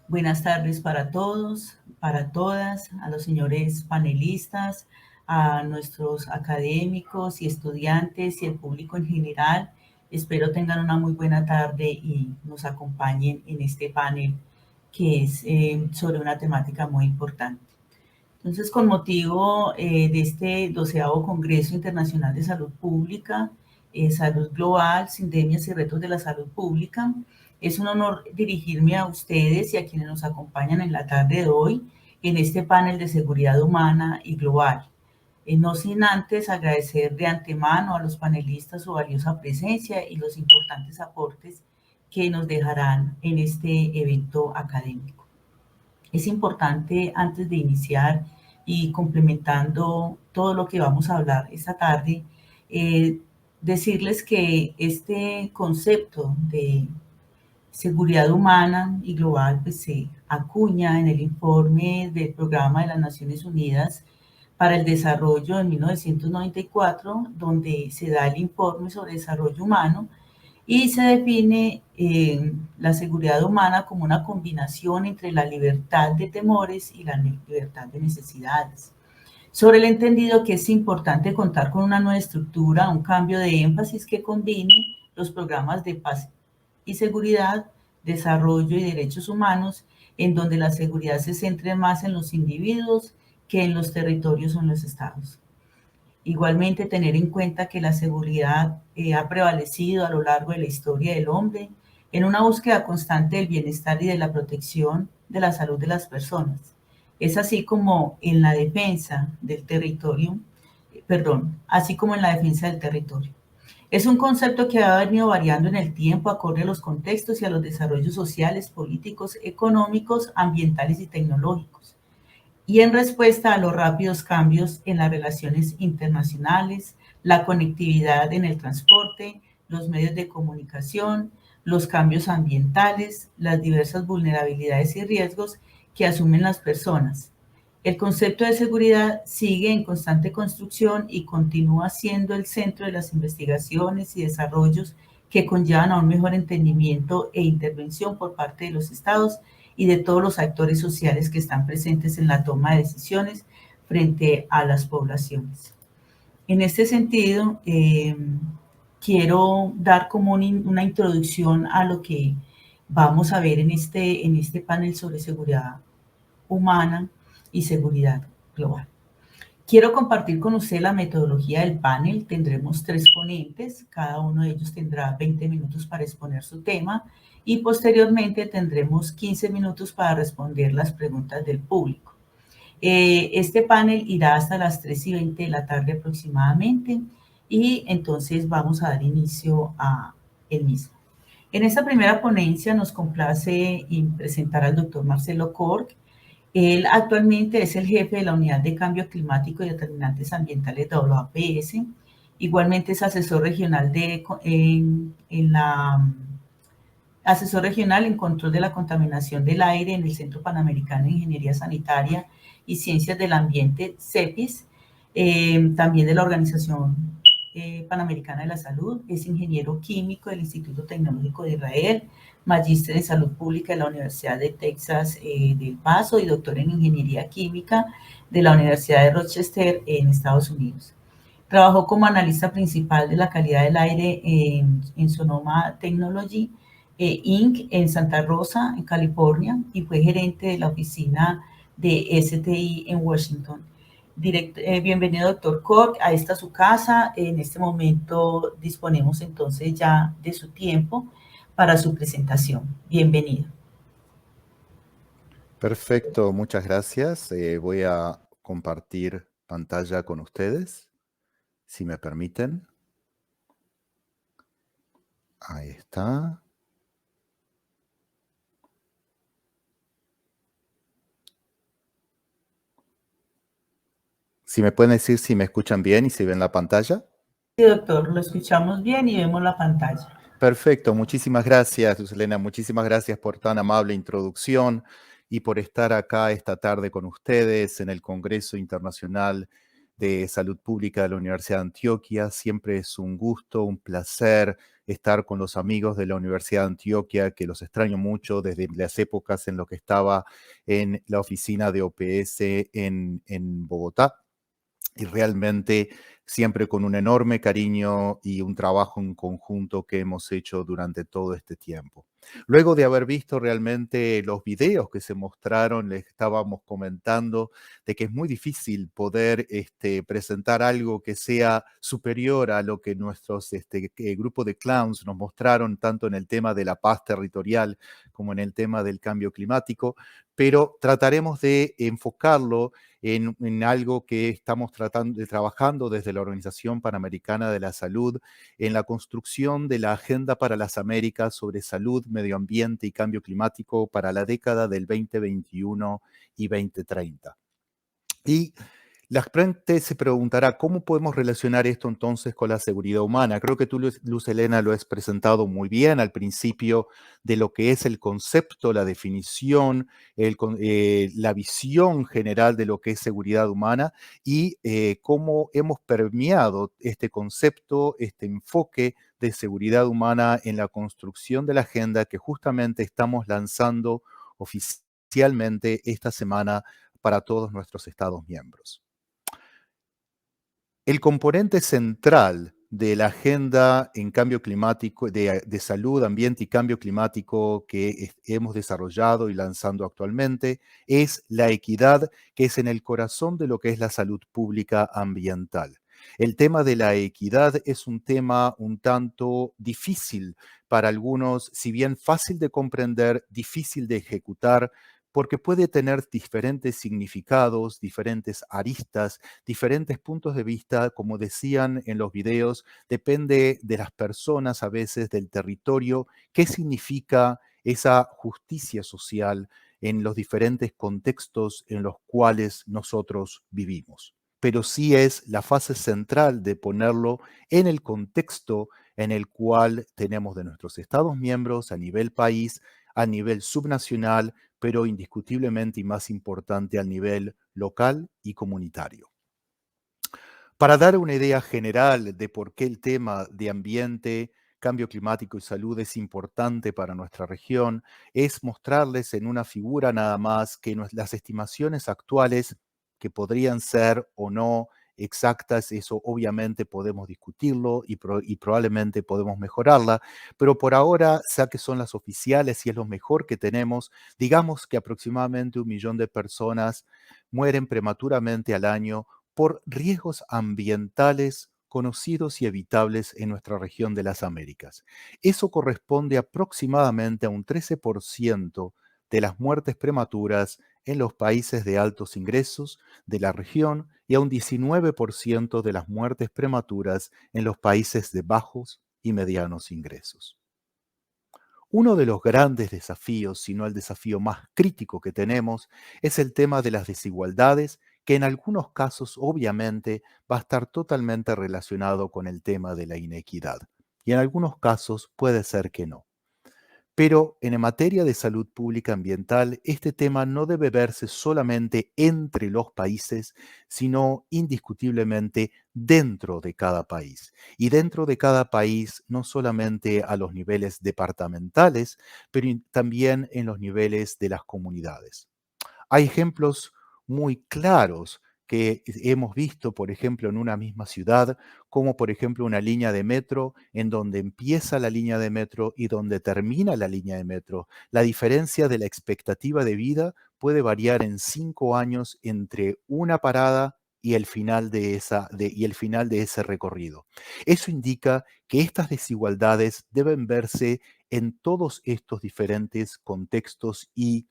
Buenas tardes para todos, para todas, a los señores panelistas, a nuestros académicos y estudiantes y el público en general. Espero tengan una muy buena tarde y nos acompañen en este panel que es sobre una temática muy importante. Entonces, con motivo de este 12º Congreso Internacional de Salud Pública, Salud Global, Sindemias y Retos de la Salud Pública, es un honor dirigirme a ustedes y a quienes nos acompañan en la tarde de hoy en este panel de seguridad humana y global. No sin antes agradecer de antemano a los panelistas su valiosa presencia y los importantes aportes que nos dejarán en este evento académico. Es importante, antes de iniciar y complementando todo lo que vamos a hablar esta tarde, decirles que este concepto de seguridad humana y global pues, se acuña en el informe del Programa de las Naciones Unidas para el Desarrollo en 1994, donde se da el informe sobre desarrollo humano y se define la seguridad humana como una combinación entre la libertad de temores y la libertad de necesidades. Sobre el entendido que es importante contar con una nueva estructura, un cambio de énfasis que combine los programas de paz y seguridad, desarrollo y derechos humanos, en donde la seguridad se centre más en los individuos que en los territorios o en los estados. Igualmente, tener en cuenta que la seguridad ha prevalecido a lo largo de la historia del hombre en una búsqueda constante del bienestar y de la protección de la salud de las personas. Es así como en la defensa del territorio, así como en la defensa del territorio. Es un concepto que ha venido variando en el tiempo acorde a los contextos y a los desarrollos sociales, políticos, económicos, ambientales y tecnológicos, y en respuesta a los rápidos cambios en las relaciones internacionales, la conectividad en el transporte, los medios de comunicación, los cambios ambientales, las diversas vulnerabilidades y riesgos que asumen las personas. El concepto de seguridad sigue en constante construcción y continúa siendo el centro de las investigaciones y desarrollos que conllevan a un mejor entendimiento e intervención por parte de los estados y de todos los actores sociales que están presentes en la toma de decisiones frente a las poblaciones. En este sentido, quiero dar como una introducción a lo que vamos a ver en este panel sobre seguridad humana y seguridad global. Quiero compartir con usted la metodología del panel. Tendremos 3 ponentes, cada uno de ellos tendrá 20 minutos para exponer su tema y posteriormente tendremos 15 minutos para responder las preguntas del público. Este panel irá hasta las 3:20 de la tarde aproximadamente y entonces vamos a dar inicio a el mismo. En esta primera ponencia nos complace presentar al doctor Marcelo Corc. Él actualmente es el jefe de la Unidad de Cambio Climático y Determinantes Ambientales de WAPS. Igualmente es asesor regional asesor regional en control de la contaminación del aire en el Centro Panamericano de Ingeniería Sanitaria y Ciencias del Ambiente, CEPIS, también de la Organización Panamericana de la Salud. Es ingeniero químico del Instituto Tecnológico de Israel, magíster en Salud Pública de la Universidad de Texas de El Paso y doctor en Ingeniería Química de la Universidad de Rochester en Estados Unidos. Trabajó como analista principal de la calidad del aire en Sonoma Technology Inc. en Santa Rosa, en California, y fue gerente de la oficina de STI en Washington. Bienvenido, doctor Corc, a esta su casa. En este momento disponemos entonces ya de su tiempo para su presentación. Bienvenido. Perfecto, muchas gracias. Voy a compartir pantalla con ustedes, si me permiten. Ahí está. Si me pueden decir si me escuchan bien y si ven la pantalla. Sí, doctor, lo escuchamos bien y vemos la pantalla. Perfecto, muchísimas gracias, Elena. Muchísimas gracias por tan amable introducción y por estar acá esta tarde con ustedes en el Congreso Internacional de Salud Pública de la Universidad de Antioquia. Siempre es un gusto, un placer estar con los amigos de la Universidad de Antioquia, que los extraño mucho desde las épocas en las que estaba en la oficina de OPS en Bogotá, y realmente siempre con un enorme cariño y un trabajo en conjunto que hemos hecho durante todo este tiempo. Luego de haber visto realmente los videos que se mostraron, les estábamos comentando de que es muy difícil poder presentar algo que sea superior a lo que nuestros grupo de clowns nos mostraron, tanto en el tema de la paz territorial como en el tema del cambio climático, pero trataremos de enfocarlo en algo que estamos trabajando desde la Organización Panamericana de la Salud, en la construcción de la Agenda para las Américas sobre salud, medio ambiente y cambio climático para la década del 2021 y 2030. Y la gente se preguntará, ¿cómo podemos relacionar esto entonces con la seguridad humana? Creo que tú, Luz Helena, lo has presentado muy bien al principio de lo que es el concepto, la definición, la visión general de lo que es seguridad humana y cómo hemos permeado este concepto, este enfoque de seguridad humana en la construcción de la agenda que justamente estamos lanzando oficialmente esta semana para todos nuestros Estados miembros. El componente central de la agenda en cambio climático, de salud, ambiente y cambio climático que hemos desarrollado y lanzando actualmente es la equidad, que es en el corazón de lo que es la salud pública ambiental. El tema de la equidad es un tema un tanto difícil para algunos, si bien fácil de comprender, difícil de ejecutar, porque puede tener diferentes significados, diferentes aristas, diferentes puntos de vista, como decían en los videos, depende de las personas, a veces del territorio, qué significa esa justicia social en los diferentes contextos en los cuales nosotros vivimos. Pero sí es la fase central de ponerlo en el contexto en el cual tenemos de nuestros Estados miembros a nivel país, a nivel subnacional, pero indiscutiblemente y más importante al nivel local y comunitario. Para dar una idea general de por qué el tema de ambiente, cambio climático y salud es importante para nuestra región, es mostrarles en una figura nada más que las estimaciones actuales, que podrían ser o no exactas, eso obviamente podemos discutirlo y probablemente podemos mejorarla, pero por ahora, ya que son las oficiales y es lo mejor que tenemos, digamos que aproximadamente 1 millón de personas mueren prematuramente al año por riesgos ambientales conocidos y evitables en nuestra región de las Américas. Eso corresponde aproximadamente a un 13% de las muertes prematuras en los países de altos ingresos de la región y a un 19% de las muertes prematuras en los países de bajos y medianos ingresos. Uno de los grandes desafíos, si no el desafío más crítico que tenemos, es el tema de las desigualdades, que en algunos casos obviamente va a estar totalmente relacionado con el tema de la inequidad. Y en algunos casos puede ser que no. Pero en materia de salud pública ambiental, este tema no debe verse solamente entre los países, sino indiscutiblemente dentro de cada país. Y dentro de cada país, no solamente a los niveles departamentales, pero también en los niveles de las comunidades. Hay ejemplos muy claros que hemos visto, por ejemplo, en una misma ciudad, como por ejemplo una línea de metro en donde empieza la línea de metro y donde termina la línea de metro. La diferencia de la expectativa de vida puede variar en 5 años entre una parada y el final y el final de ese recorrido. Eso indica que estas desigualdades deben verse en todos estos diferentes contextos y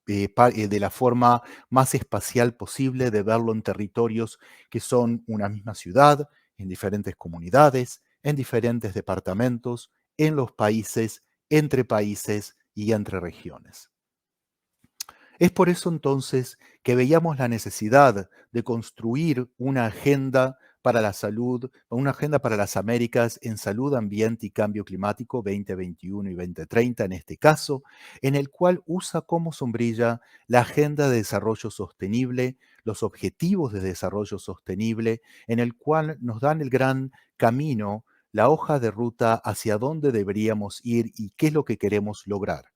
de la forma más espacial posible, de verlo en territorios que son una misma ciudad, en diferentes comunidades, en diferentes departamentos, en los países, entre países y entre regiones. Es por eso entonces que veíamos la necesidad de construir una agenda para la salud, una agenda para las Américas en salud, ambiente y cambio climático 2021 y 2030 en este caso, en el cual usa como sombrilla la Agenda de Desarrollo Sostenible, los Objetivos de Desarrollo Sostenible, en el cual nos dan el gran camino, la hoja de ruta hacia dónde deberíamos ir y qué es lo que queremos lograr.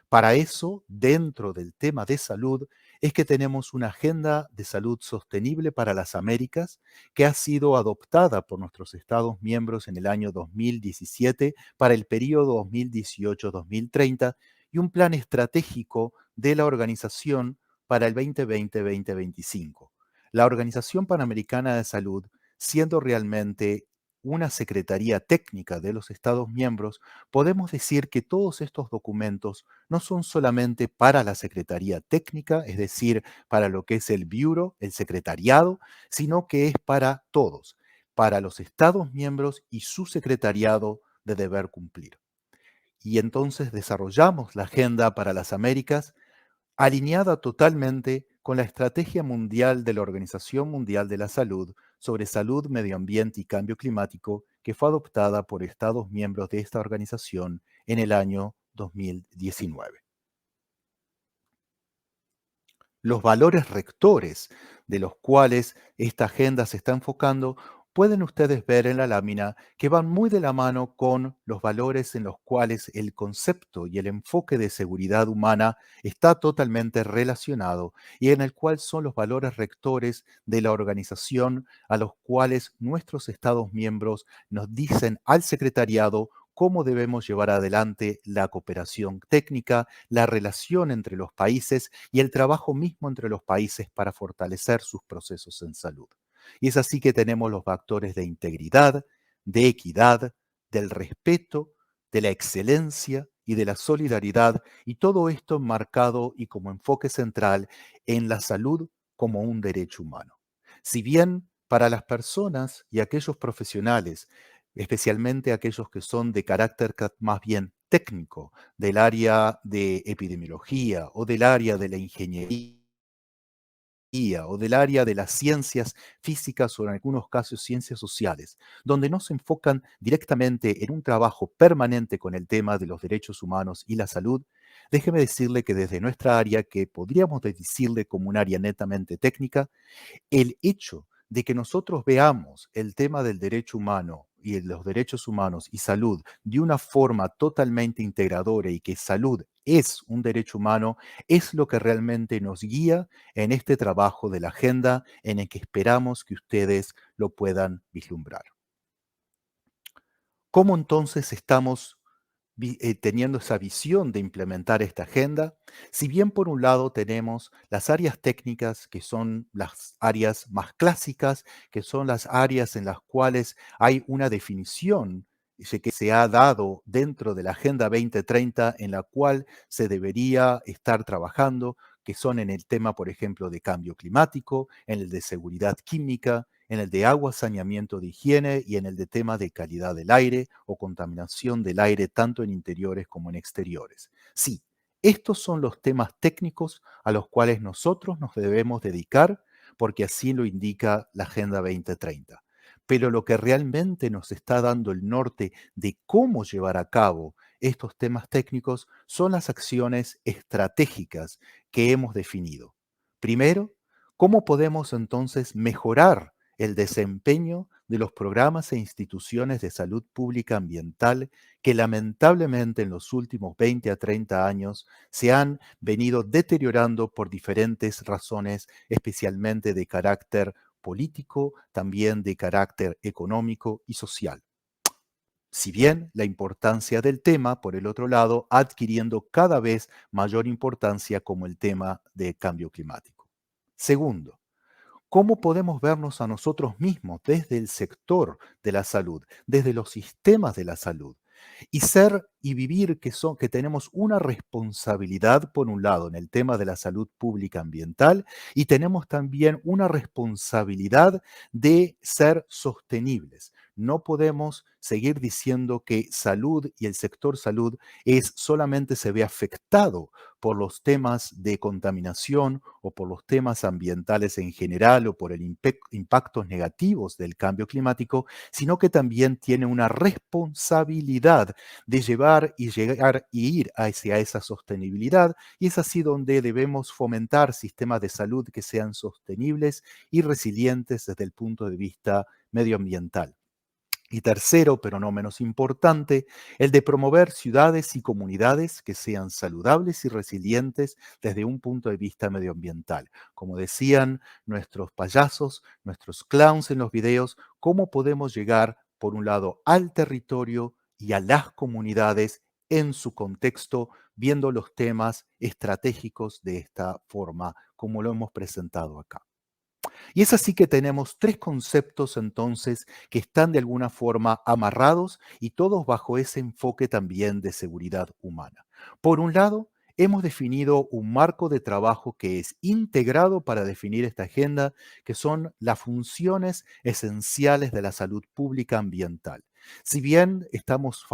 Para eso, dentro del tema de salud, es que tenemos una agenda de salud sostenible para las Américas que ha sido adoptada por nuestros Estados miembros en el año 2017 para el periodo 2018-2030 y un plan estratégico de la organización para el 2020-2025. La Organización Panamericana de Salud, siendo realmente una secretaría técnica de los Estados miembros, podemos decir que todos estos documentos no son solamente para la Secretaría Técnica, es decir, para lo que es el Bureau, el secretariado, sino que es para todos, para los Estados miembros y su secretariado de deber cumplir. Y entonces desarrollamos la Agenda para las Américas alineada totalmente con la Estrategia Mundial de la Organización Mundial de la Salud sobre salud, medio ambiente y cambio climático, que fue adoptada por Estados miembros de esta organización en el año 2019. Los valores rectores de los cuales esta agenda se está enfocando pueden ustedes ver en la lámina que van muy de la mano con los valores en los cuales el concepto y el enfoque de seguridad humana está totalmente relacionado y en el cual son los valores rectores de la organización a los cuales nuestros Estados miembros nos dicen al secretariado cómo debemos llevar adelante la cooperación técnica, la relación entre los países y el trabajo mismo entre los países para fortalecer sus procesos en salud. Y es así que tenemos los factores de integridad, de equidad, del respeto, de la excelencia y de la solidaridad, y todo esto enmarcado y como enfoque central en la salud como un derecho humano. Si bien para las personas y aquellos profesionales, especialmente aquellos que son de carácter más bien técnico, del área de epidemiología o del área de la ingeniería, o del área de las ciencias físicas o en algunos casos ciencias sociales, donde no se enfocan directamente en un trabajo permanente con el tema de los derechos humanos y la salud, déjeme decirle que desde nuestra área, que podríamos decirle como un área netamente técnica, el hecho de que nosotros veamos el tema del derecho humano y de los derechos humanos y salud de una forma totalmente integradora y que salud es un derecho humano, es lo que realmente nos guía en este trabajo de la agenda en el que esperamos que ustedes lo puedan vislumbrar. ¿Cómo entonces estamos teniendo esa visión de implementar esta agenda? Si bien por un lado tenemos las áreas técnicas, que son las áreas más clásicas, que son las áreas en las cuales hay una definición que se ha dado dentro de la Agenda 2030 en la cual se debería estar trabajando, que son en el tema, por ejemplo, de cambio climático, en el de seguridad química, en el de agua, saneamiento de higiene y en el de tema de calidad del aire o contaminación del aire tanto en interiores como en exteriores. Sí, estos son los temas técnicos a los cuales nosotros nos debemos dedicar porque así lo indica la Agenda 2030. Pero lo que realmente nos está dando el norte de cómo llevar a cabo estos temas técnicos son las acciones estratégicas que hemos definido. Primero, ¿cómo podemos entonces mejorar el desempeño de los programas e instituciones de salud pública ambiental que lamentablemente en los últimos 20 a 30 años se han venido deteriorando por diferentes razones, especialmente de carácter político, también de carácter económico y social? Si bien la importancia del tema, por el otro lado, adquiriendo cada vez mayor importancia como el tema de cambio climático. Segundo, ¿cómo podemos vernos a nosotros mismos desde el sector de la salud, desde los sistemas de la salud? Y ser y vivir que tenemos una responsabilidad, por un lado, en el tema de la salud pública ambiental, y tenemos también una responsabilidad de ser sostenibles. No podemos seguir diciendo que salud y el sector salud solamente se ve afectado por los temas de contaminación o por los temas ambientales en general o por el impactos negativos del cambio climático, sino que también tiene una responsabilidad de llevar y llegar y ir hacia esa sostenibilidad, y es así donde debemos fomentar sistemas de salud que sean sostenibles y resilientes desde el punto de vista medioambiental. Y tercero, pero no menos importante, el de promover ciudades y comunidades que sean saludables y resilientes desde un punto de vista medioambiental. Como decían nuestros payasos, nuestros clowns en los videos, cómo podemos llegar, por un lado, al territorio y a las comunidades en su contexto, viendo los temas estratégicos de esta forma, como lo hemos presentado acá. Y es así que tenemos tres conceptos entonces que están de alguna forma amarrados y todos bajo ese enfoque también de seguridad humana. Por un lado, hemos definido un marco de trabajo que es integrado para definir esta agenda, que son las funciones esenciales de la salud pública ambiental. Si bien estamos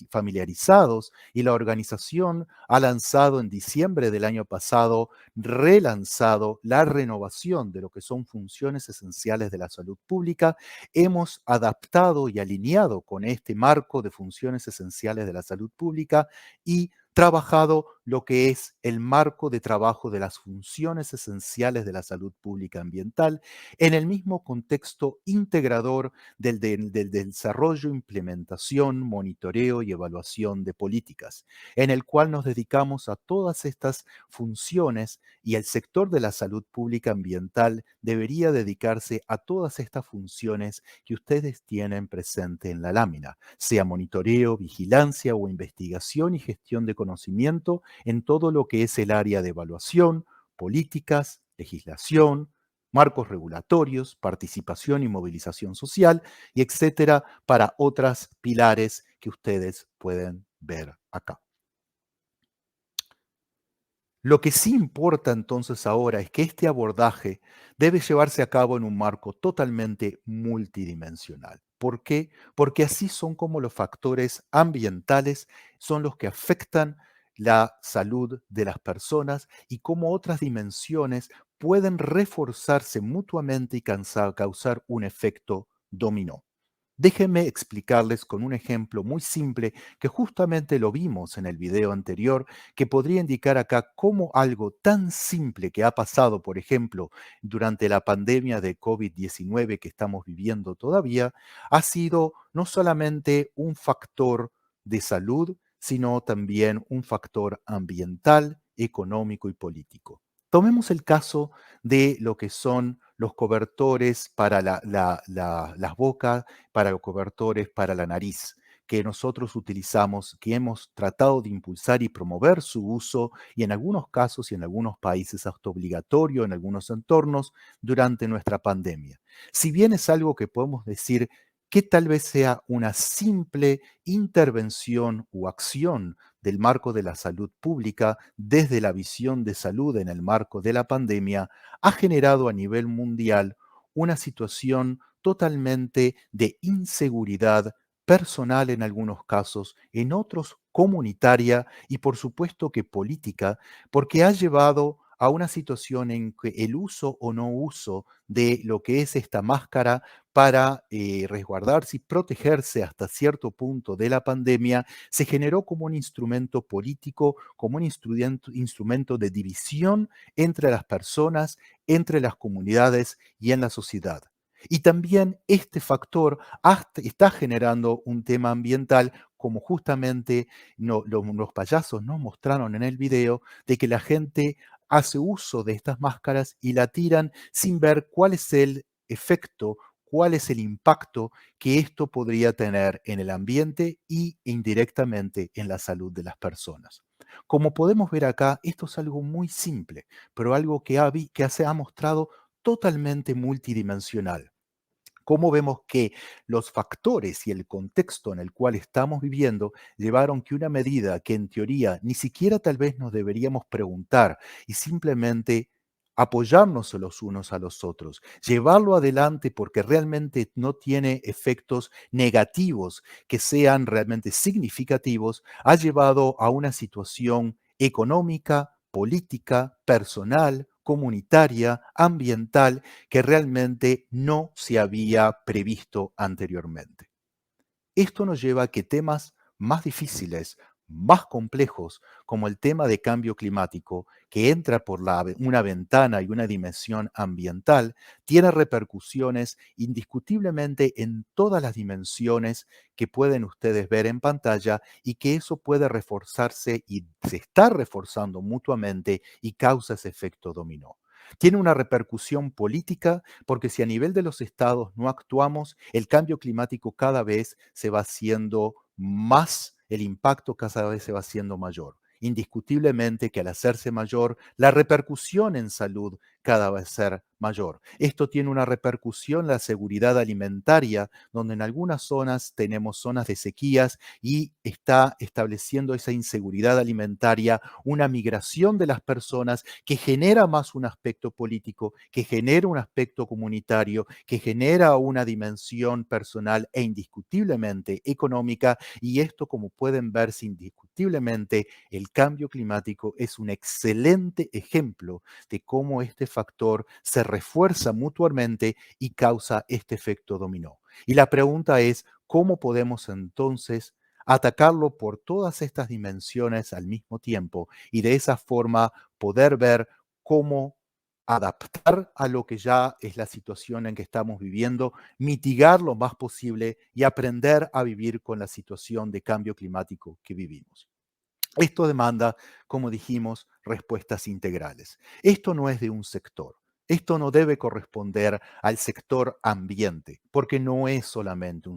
familiarizados y la organización ha lanzado en diciembre del año pasado relanzado la renovación de lo que son funciones esenciales de la salud pública, hemos adaptado y alineado con este marco de funciones esenciales de la salud pública y trabajado lo que es el marco de trabajo de las funciones esenciales de la salud pública ambiental en el mismo contexto integrador del desarrollo, implementación, monitoreo y evaluación de políticas, en el cual nos dedicamos a todas estas funciones y el sector de la salud pública ambiental debería dedicarse a todas estas funciones que ustedes tienen presente en la lámina, sea monitoreo, vigilancia o investigación y gestión de conocimiento en todo lo que es el área de evaluación, políticas, legislación, marcos regulatorios, participación y movilización social, y etcétera, para otras pilares que ustedes pueden ver acá. Lo que sí importa entonces ahora es que este abordaje debe llevarse a cabo en un marco totalmente multidimensional. ¿Por qué? Porque así son como los factores ambientales son los que afectan la salud de las personas y cómo otras dimensiones pueden reforzarse mutuamente y causar un efecto dominó. Déjenme explicarles con un ejemplo muy simple que justamente lo vimos en el video anterior, que podría indicar acá cómo algo tan simple que ha pasado, por ejemplo, durante la pandemia de COVID-19 que estamos viviendo todavía, ha sido no solamente un factor de salud, sino también un factor ambiental, económico y político. Tomemos el caso de lo que son los cobertores para las bocas, para los cobertores para la nariz, que nosotros utilizamos, que hemos tratado de impulsar y promover su uso, y en algunos casos y en algunos países hasta obligatorio en algunos entornos durante nuestra pandemia. Si bien es algo que podemos decir que tal vez sea una simple intervención o acción del marco de la salud pública desde la visión de salud en el marco de la pandemia, ha generado a nivel mundial una situación totalmente de inseguridad personal en algunos casos, en otros comunitaria y por supuesto que política, porque ha llevado a una situación en que el uso o no uso de lo que es esta máscara para resguardarse y protegerse hasta cierto punto de la pandemia se generó como un instrumento político, como un instrumento de división entre las personas, entre las comunidades y en la sociedad. Y también este factor está generando un tema ambiental, como justamente los payasos nos mostraron en el video, de que la gente hace uso de estas máscaras y la tiran sin ver cuál es el efecto, cuál es el impacto que esto podría tener en el ambiente y indirectamente en la salud de las personas. Como podemos ver acá, esto es algo muy simple, pero algo que se ha mostrado totalmente multidimensional. Cómo vemos que los factores y el contexto en el cual estamos viviendo llevaron que una medida que en teoría ni siquiera tal vez nos deberíamos preguntar y simplemente apoyarnos los unos a los otros, llevarlo adelante porque realmente no tiene efectos negativos que sean realmente significativos, ha llevado a una situación económica, política, personal, comunitaria, ambiental, que realmente no se había previsto anteriormente. Esto nos lleva a que temas más difíciles, más complejos, como el tema de cambio climático, que entra por una ventana y una dimensión ambiental, tiene repercusiones indiscutiblemente en todas las dimensiones que pueden ustedes ver en pantalla y que eso puede reforzarse y se está reforzando mutuamente y causa ese efecto dominó. Tiene una repercusión política porque si a nivel de los estados no actuamos, el cambio climático cada vez se va haciendo más, el impacto cada vez se va haciendo mayor. Indiscutiblemente que al hacerse mayor, la repercusión en salud cada vez ser mayor. Esto tiene una repercusión en la seguridad alimentaria, donde en algunas zonas tenemos zonas de sequías y está estableciendo esa inseguridad alimentaria, una migración de las personas que genera más un aspecto político, que genera un aspecto comunitario, que genera una dimensión personal e indiscutiblemente económica. Y esto, como pueden verse indiscutiblemente, el cambio climático es un excelente ejemplo de cómo este factor se refuerza mutuamente y causa este efecto dominó. Y la pregunta es, ¿cómo podemos entonces atacarlo por todas estas dimensiones al mismo tiempo y de esa forma poder ver cómo adaptar a lo que ya es la situación en que estamos viviendo, mitigar lo más posible y aprender a vivir con la situación de cambio climático que vivimos? Esto demanda, como dijimos, respuestas integrales. Esto no es de un sector. Esto no debe corresponder al sector ambiente, porque no es solamente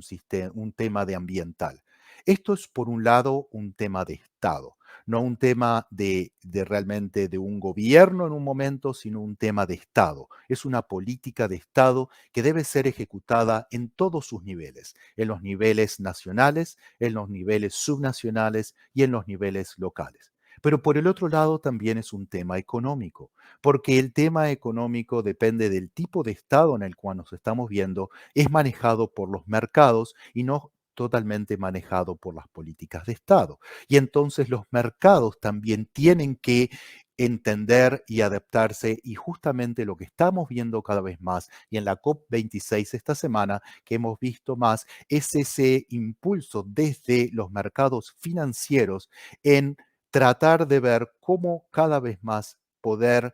un tema de ambiental. Esto es, por un lado, un tema de Estado, no un tema de realmente de un gobierno en un momento, sino un tema de Estado. Es una política de Estado que debe ser ejecutada en todos sus niveles, en los niveles nacionales, en los niveles subnacionales y en los niveles locales. Pero por el otro lado también es un tema económico, porque el tema económico depende del tipo de estado en el cual nos estamos viendo, es manejado por los mercados y no totalmente manejado por las políticas de Estado. Y entonces los mercados también tienen que entender y adaptarse y justamente lo que estamos viendo cada vez más y en la COP26 esta semana que hemos visto más es ese impulso desde los mercados financieros en tratar de ver cómo cada vez más poder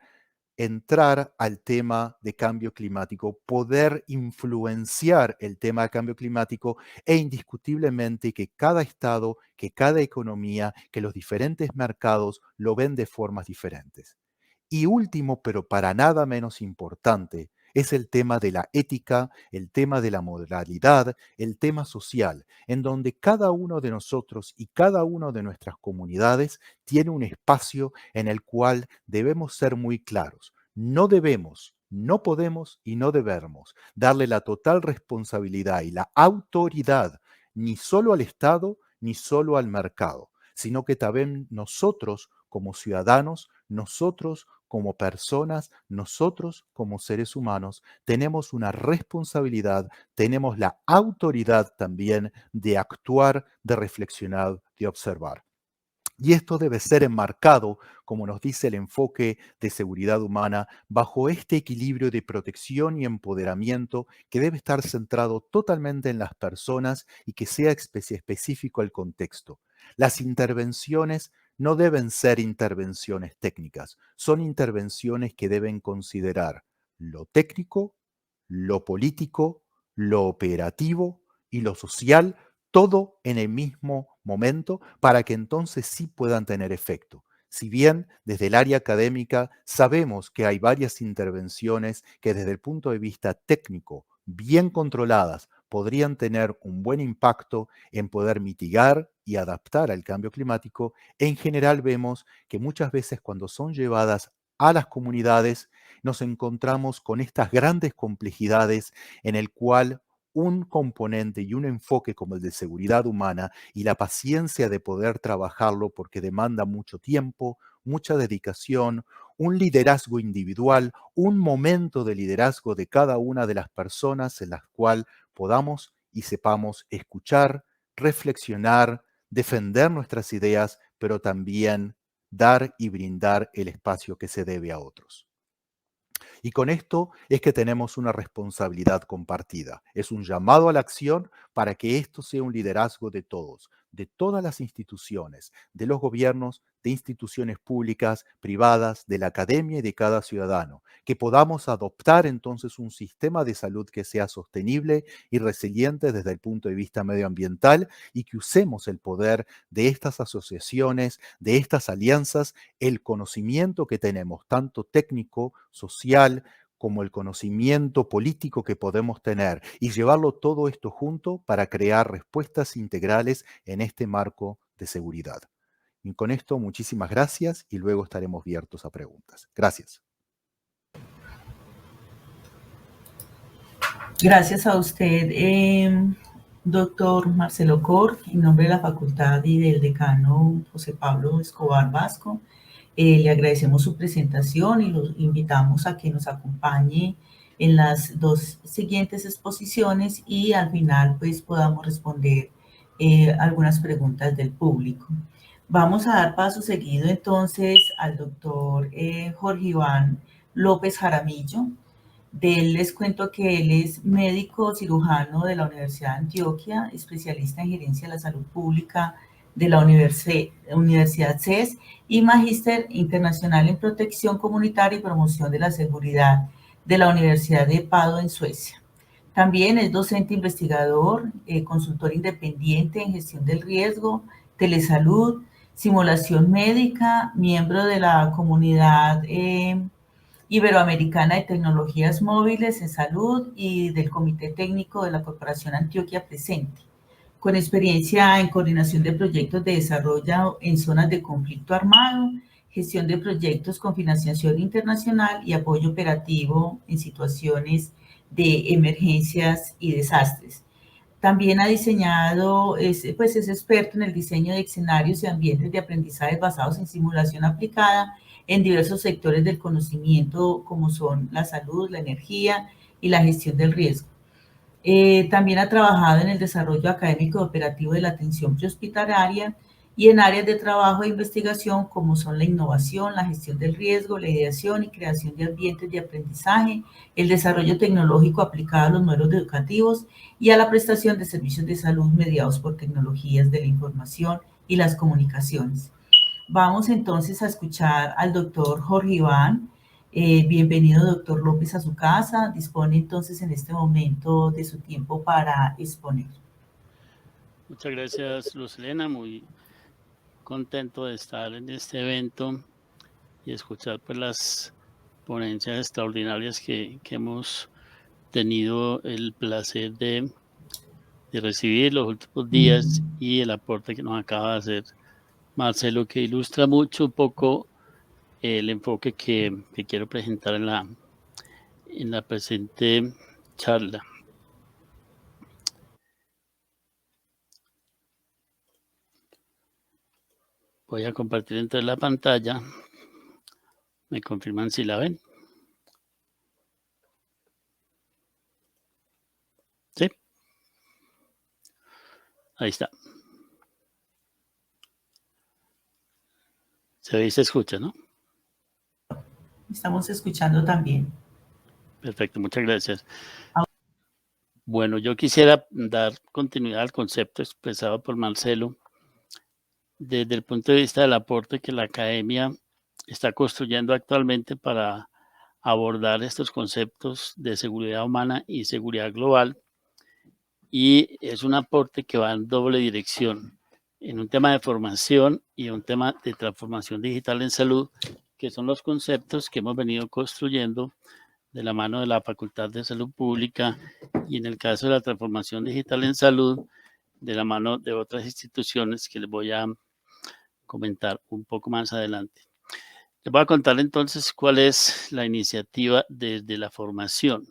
entrar al tema de cambio climático, poder influenciar el tema de cambio climático e indiscutiblemente que cada estado, que cada economía, que los diferentes mercados lo ven de formas diferentes. Y último, pero para nada menos importante, es el tema de la ética, el tema de la moralidad, el tema social, en donde cada uno de nosotros y cada una de nuestras comunidades tiene un espacio en el cual debemos ser muy claros. No debemos, no podemos y no debemos darle la total responsabilidad y la autoridad ni solo al Estado ni solo al mercado, sino que también nosotros como ciudadanos, nosotros como personas, nosotros como seres humanos, tenemos una responsabilidad, tenemos la autoridad también de actuar, de reflexionar, de observar. Y esto debe ser enmarcado, como nos dice el enfoque de seguridad humana, bajo este equilibrio de protección y empoderamiento que debe estar centrado totalmente en las personas y que sea específico al contexto. Las intervenciones no deben ser intervenciones técnicas, son intervenciones que deben considerar lo técnico, lo político, lo operativo y lo social, todo en el mismo momento para que entonces sí puedan tener efecto. Si bien desde el área académica sabemos que hay varias intervenciones que desde el punto de vista técnico, bien controladas, podrían tener un buen impacto en poder mitigar y adaptar al cambio climático, en general vemos que muchas veces cuando son llevadas a las comunidades nos encontramos con estas grandes complejidades en el cual un componente y un enfoque como el de seguridad humana y la paciencia de poder trabajarlo porque demanda mucho tiempo, mucha dedicación, un liderazgo individual, un momento de liderazgo de cada una de las personas en las cual podamos y sepamos escuchar, reflexionar, defender nuestras ideas, pero también dar y brindar el espacio que se debe a otros. Y con esto es que tenemos una responsabilidad compartida. Es un llamado a la acción para que esto sea un liderazgo de todos. de todas las instituciones, de los gobiernos, de instituciones públicas, privadas, de la academia y de cada ciudadano, que podamos adoptar entonces un sistema de salud que sea sostenible y resiliente desde el punto de vista medioambiental y que usemos el poder de estas asociaciones, de estas alianzas, el conocimiento que tenemos, tanto técnico, social, como el conocimiento político que podemos tener y llevarlo todo esto junto para crear respuestas integrales en este marco de seguridad. Y con esto, muchísimas gracias y luego estaremos abiertos a preguntas. Gracias. Gracias a usted, doctor Marcelo Cor, en nombre de la facultad y del decano José Pablo Escobar Vasco. Le agradecemos su presentación y los invitamos a que nos acompañe en las dos siguientes exposiciones y al final pues podamos responder algunas preguntas del público. Vamos a dar paso seguido entonces al doctor Jorge Iván López Jaramillo. De él les cuento que él es médico cirujano de la Universidad de Antioquia, especialista en gerencia de la salud pública de la Universidad CES y magíster internacional en protección comunitaria y promoción de la seguridad de la Universidad de Padua en Suecia. También es docente investigador, consultor independiente en gestión del riesgo, telesalud, simulación médica, miembro de la comunidad Iberoamericana de Tecnologías Móviles en Salud y del Comité Técnico de la Corporación Antioquia Presente, con experiencia en coordinación de proyectos de desarrollo en zonas de conflicto armado, gestión de proyectos con financiación internacional y apoyo operativo en situaciones de emergencias y desastres. También ha diseñado, es experto en el diseño de escenarios y ambientes de aprendizaje basados en simulación aplicada en diversos sectores del conocimiento, como son la salud, la energía y la gestión del riesgo. También ha trabajado en el desarrollo académico y operativo de la atención prehospitalaria y en áreas de trabajo e investigación como son la innovación, la gestión del riesgo, la ideación y creación de ambientes de aprendizaje, el desarrollo tecnológico aplicado a los modelos educativos y a la prestación de servicios de salud mediados por tecnologías de la información y las comunicaciones. Vamos entonces a escuchar al doctor Jorge Iván. Bienvenido, doctor López, a su casa. Dispone entonces en este momento de su tiempo para exponer. Muchas gracias, Luz Elena. Muy contento de estar en este evento y escuchar pues las ponencias extraordinarias que hemos tenido el placer de recibir los últimos días y el aporte que nos acaba de hacer Marcelo, que ilustra mucho un poco el enfoque que quiero presentar en la presente charla. Voy a compartir entonces la pantalla. ¿Me confirman si la ven? ¿Sí? Ahí está. Se ve y se escucha, ¿no? Estamos escuchando también. Perfecto, muchas gracias. Bueno, yo quisiera dar continuidad al concepto expresado por Marcelo desde el punto de vista del aporte que la academia está construyendo actualmente para abordar estos conceptos de seguridad humana y seguridad global. Y es un aporte que va en doble dirección, en un tema de formación y un tema de transformación digital en salud, que son los conceptos que hemos venido construyendo de la mano de la Facultad de Salud Pública y en el caso de la transformación digital en salud, de la mano de otras instituciones que les voy a comentar un poco más adelante. Les voy a contar entonces cuál es la iniciativa desde la formación.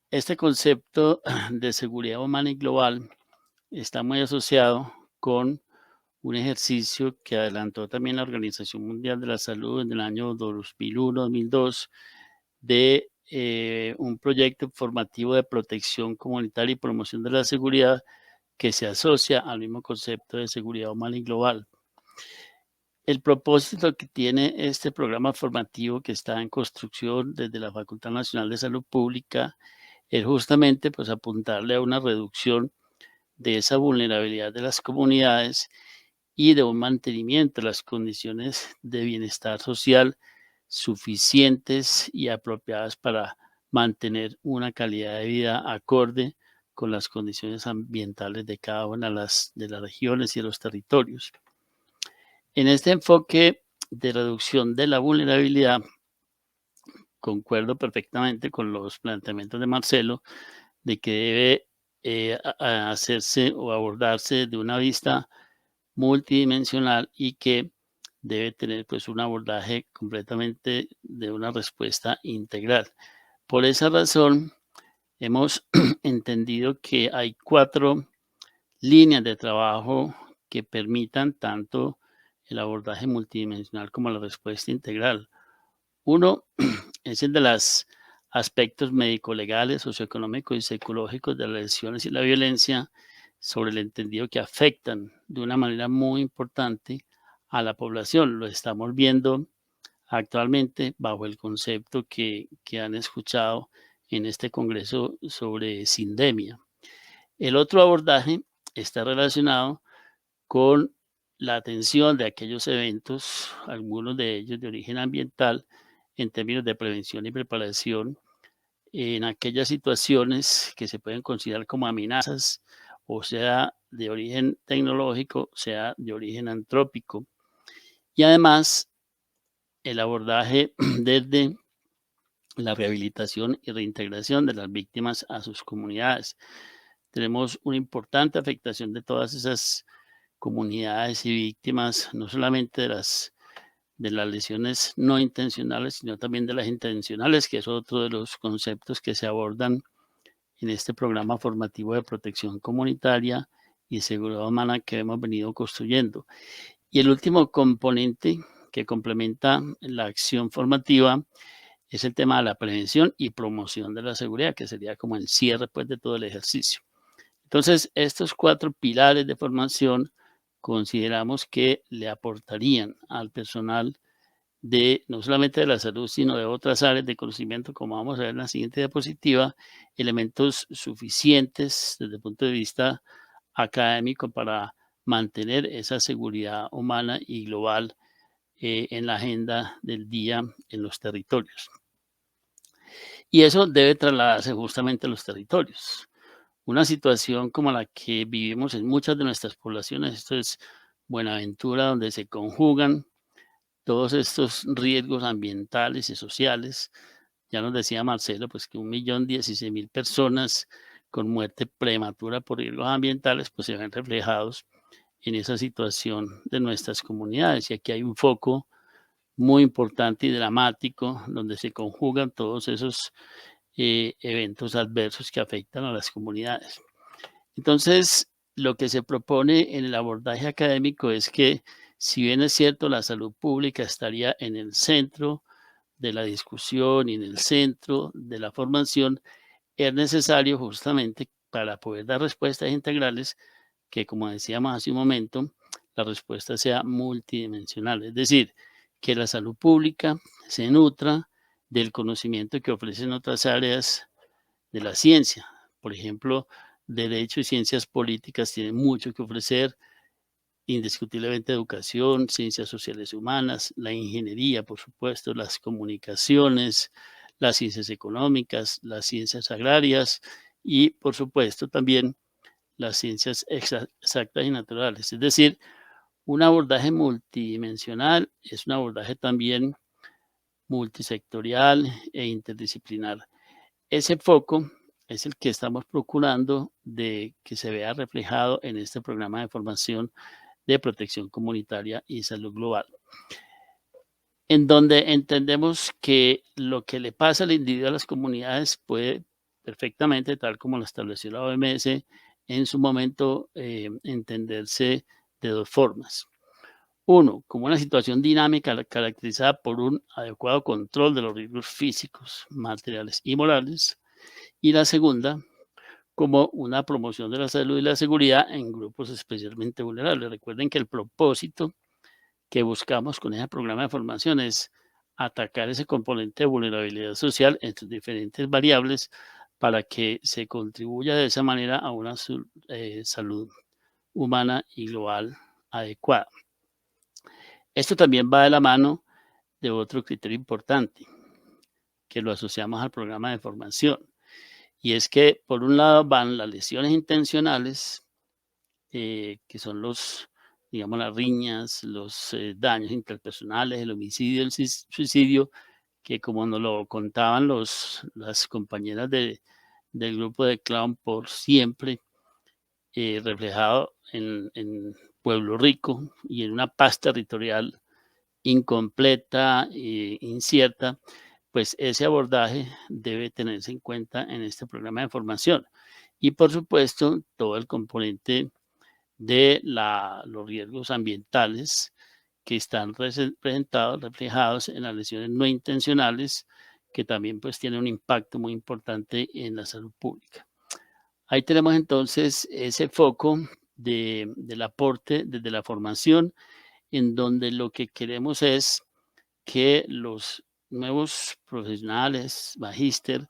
Este concepto de seguridad humana y global está muy asociado con un ejercicio que adelantó también la Organización Mundial de la Salud en el año 2001-2002 de un proyecto formativo de protección comunitaria y promoción de la seguridad que se asocia al mismo concepto de seguridad humana y global. El propósito que tiene este programa formativo que está en construcción desde la Facultad Nacional de Salud Pública es justamente pues apuntarle a una reducción de esa vulnerabilidad de las comunidades y de un mantenimiento de las condiciones de bienestar social suficientes y apropiadas para mantener una calidad de vida acorde con las condiciones ambientales de cada una de las regiones y de los territorios. En este enfoque de reducción de la vulnerabilidad, concuerdo perfectamente con los planteamientos de Marcelo de que debe hacerse o abordarse de una vista multidimensional y que debe tener pues un abordaje completamente de una respuesta integral. Por esa razón, hemos entendido que hay 4 líneas de trabajo que permitan tanto el abordaje multidimensional como la respuesta integral. Uno es el de los aspectos médico-legales, socioeconómicos y psicológicos de las lesiones y la violencia, sobre el entendido que afectan de una manera muy importante a la población. Lo estamos viendo actualmente bajo el concepto que han escuchado en este congreso sobre sindemia. El otro abordaje está relacionado con la atención de aquellos eventos, algunos de ellos de origen ambiental, en términos de prevención y preparación en aquellas situaciones que se pueden considerar como amenazas, o sea, de origen tecnológico, sea de origen antrópico. Y además, el abordaje desde la rehabilitación y reintegración de las víctimas a sus comunidades. Tenemos una importante afectación de todas esas comunidades y víctimas, no solamente de las lesiones no intencionales, sino también de las intencionales, que es otro de los conceptos que se abordan en este programa formativo de protección comunitaria y seguridad humana que hemos venido construyendo. Y el último componente que complementa la acción formativa es el tema de la prevención y promoción de la seguridad, que sería como el cierre pues, de todo el ejercicio. Entonces, estos 4 pilares de formación consideramos que le aportarían al personal de no solamente de la salud, sino de otras áreas de conocimiento, como vamos a ver en la siguiente diapositiva, elementos suficientes desde el punto de vista académico para mantener esa seguridad humana y global en la agenda del día en los territorios. Y eso debe trasladarse justamente a los territorios. Una situación como la que vivimos en muchas de nuestras poblaciones, esto es Buenaventura, donde se conjugan todos estos riesgos ambientales y sociales. Ya nos decía Marcelo, pues que 1.016.000 personas con muerte prematura por riesgos ambientales, pues se ven reflejados en esa situación de nuestras comunidades. Y aquí hay un foco muy importante y dramático donde se conjugan todos esos eventos adversos que afectan a las comunidades. Entonces, lo que se propone en el abordaje académico es que, si bien es cierto, la salud pública estaría en el centro de la discusión y en el centro de la formación, es necesario justamente para poder dar respuestas integrales que, como decíamos hace un momento, la respuesta sea multidimensional, es decir, que la salud pública se nutra del conocimiento que ofrecen otras áreas de la ciencia. Por ejemplo, derecho y ciencias políticas tienen mucho que ofrecer, indiscutiblemente educación, ciencias sociales y humanas, la ingeniería, por supuesto, las comunicaciones, las ciencias económicas, las ciencias agrarias y, por supuesto, también las ciencias exactas y naturales. Es decir, un abordaje multidimensional es un abordaje también multisectorial e interdisciplinar. Ese foco es el que estamos procurando de que se vea reflejado en este programa de formación de protección comunitaria y salud global, en donde entendemos que lo que le pasa al individuo a las comunidades puede perfectamente, tal como lo estableció la OMS, en su momento entenderse de 2 formas. Uno, como una situación dinámica caracterizada por un adecuado control de los riesgos físicos, materiales y morales. Y la segunda, como una promoción de la salud y la seguridad en grupos especialmente vulnerables. Recuerden que el propósito que buscamos con ese programa de formación es atacar ese componente de vulnerabilidad social en sus diferentes variables para que se contribuya de esa manera a una salud humana y global adecuada. Esto también va de la mano de otro criterio importante, que lo asociamos al programa de formación. Y es que, por un lado, van las lesiones intencionales, que son digamos, las riñas, los daños interpersonales, el homicidio, el suicidio, que como nos lo contaban las compañeras del grupo de Clown por siempre, reflejado en Pueblo Rico y en una paz territorial incompleta e incierta, pues ese abordaje debe tenerse en cuenta en este programa de formación. Y por supuesto, todo el componente de los riesgos ambientales que están presentados, reflejados en las lesiones no intencionales, que también pues tienen un impacto muy importante en la salud pública. Ahí tenemos entonces ese foco del aporte desde la formación, en donde lo que queremos es que los nuevos profesionales, magíster,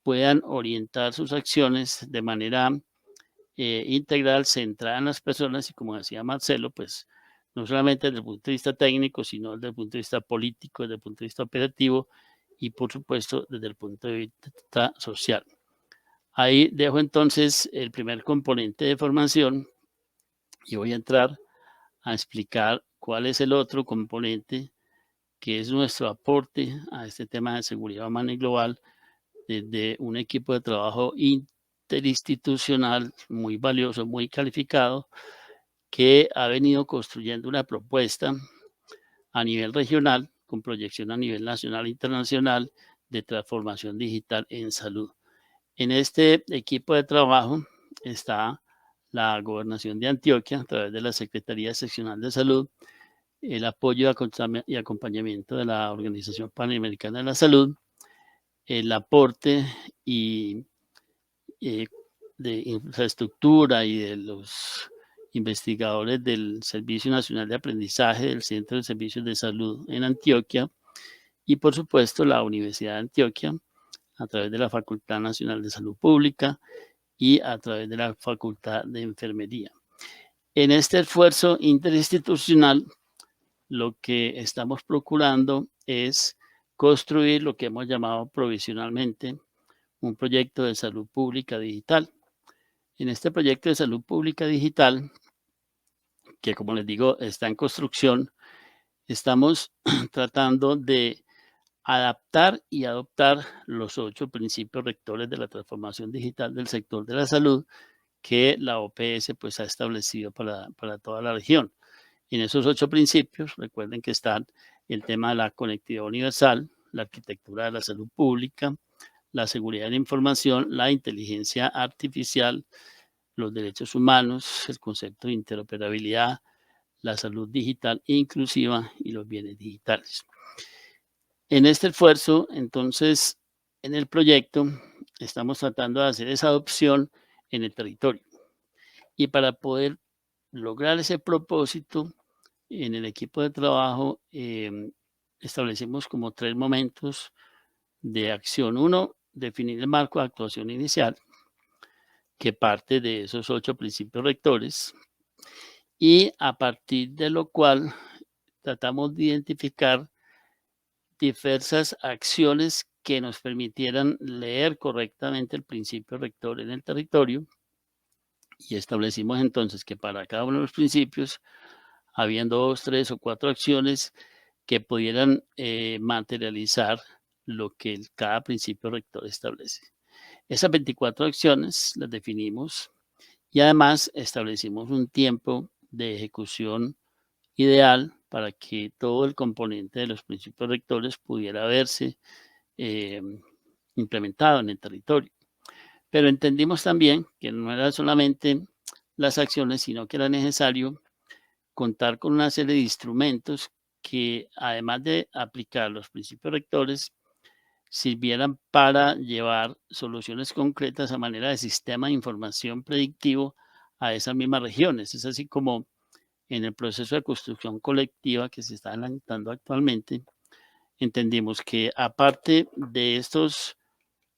puedan orientar sus acciones de manera integral, centrada en las personas y, como decía Marcelo, pues no solamente desde el punto de vista técnico, sino desde el punto de vista político, desde el punto de vista operativo y, por supuesto, desde el punto de vista social. Ahí dejo entonces el primer componente de formación y voy a entrar a explicar cuál es el otro componente que es nuestro aporte a este tema de seguridad humana y global desde un equipo de trabajo interinstitucional muy valioso, muy calificado, que ha venido construyendo una propuesta a nivel regional, con proyección a nivel nacional e internacional, de transformación digital en salud. En este equipo de trabajo está la Gobernación de Antioquia, a través de la Secretaría Seccional de Salud, el apoyo y acompañamiento de la Organización Panamericana de la Salud, el aporte de infraestructura y de los investigadores del Servicio Nacional de Aprendizaje del Centro de Servicios de Salud en Antioquia y, por supuesto, la Universidad de Antioquia, a través de la Facultad Nacional de Salud Pública y a través de la Facultad de Enfermería. En este esfuerzo interinstitucional, lo que estamos procurando es construir lo que hemos llamado provisionalmente un proyecto de salud pública digital. En este proyecto de salud pública digital, que como les digo está en construcción, estamos tratando de adaptar y adoptar los 8 principios rectores de la transformación digital del sector de la salud que la OPS pues ha establecido para toda la región. En esos 8 principios, recuerden que están el tema de la conectividad universal, la arquitectura de la salud pública, la seguridad de la información, la inteligencia artificial, los derechos humanos, el concepto de interoperabilidad, la salud digital inclusiva y los bienes digitales. En este esfuerzo, entonces, en el proyecto, estamos tratando de hacer esa adopción en el territorio. Y para poder lograr ese propósito, en el equipo de trabajo establecimos como 3 momentos de acción. Uno, definir el marco de actuación inicial, que parte de esos 8 principios rectores, y a partir de lo cual tratamos de identificar diversas acciones que nos permitieran leer correctamente el principio rector en el territorio, y establecimos entonces que para cada uno de los principios habían 2, 3 o 4 acciones que pudieran materializar lo que cada principio rector establece. Esas 24 acciones las definimos y además establecimos un tiempo de ejecución ideal para que todo el componente de los principios rectores pudiera verse implementado en el territorio. Pero entendimos también que no era solamente las acciones, sino que era necesario contar con una serie de instrumentos que, además de aplicar los principios rectores, sirvieran para llevar soluciones concretas a manera de sistema de información predictivo a esas mismas regiones. Es así como en el proceso de construcción colectiva que se está adelantando actualmente, entendimos que aparte de estos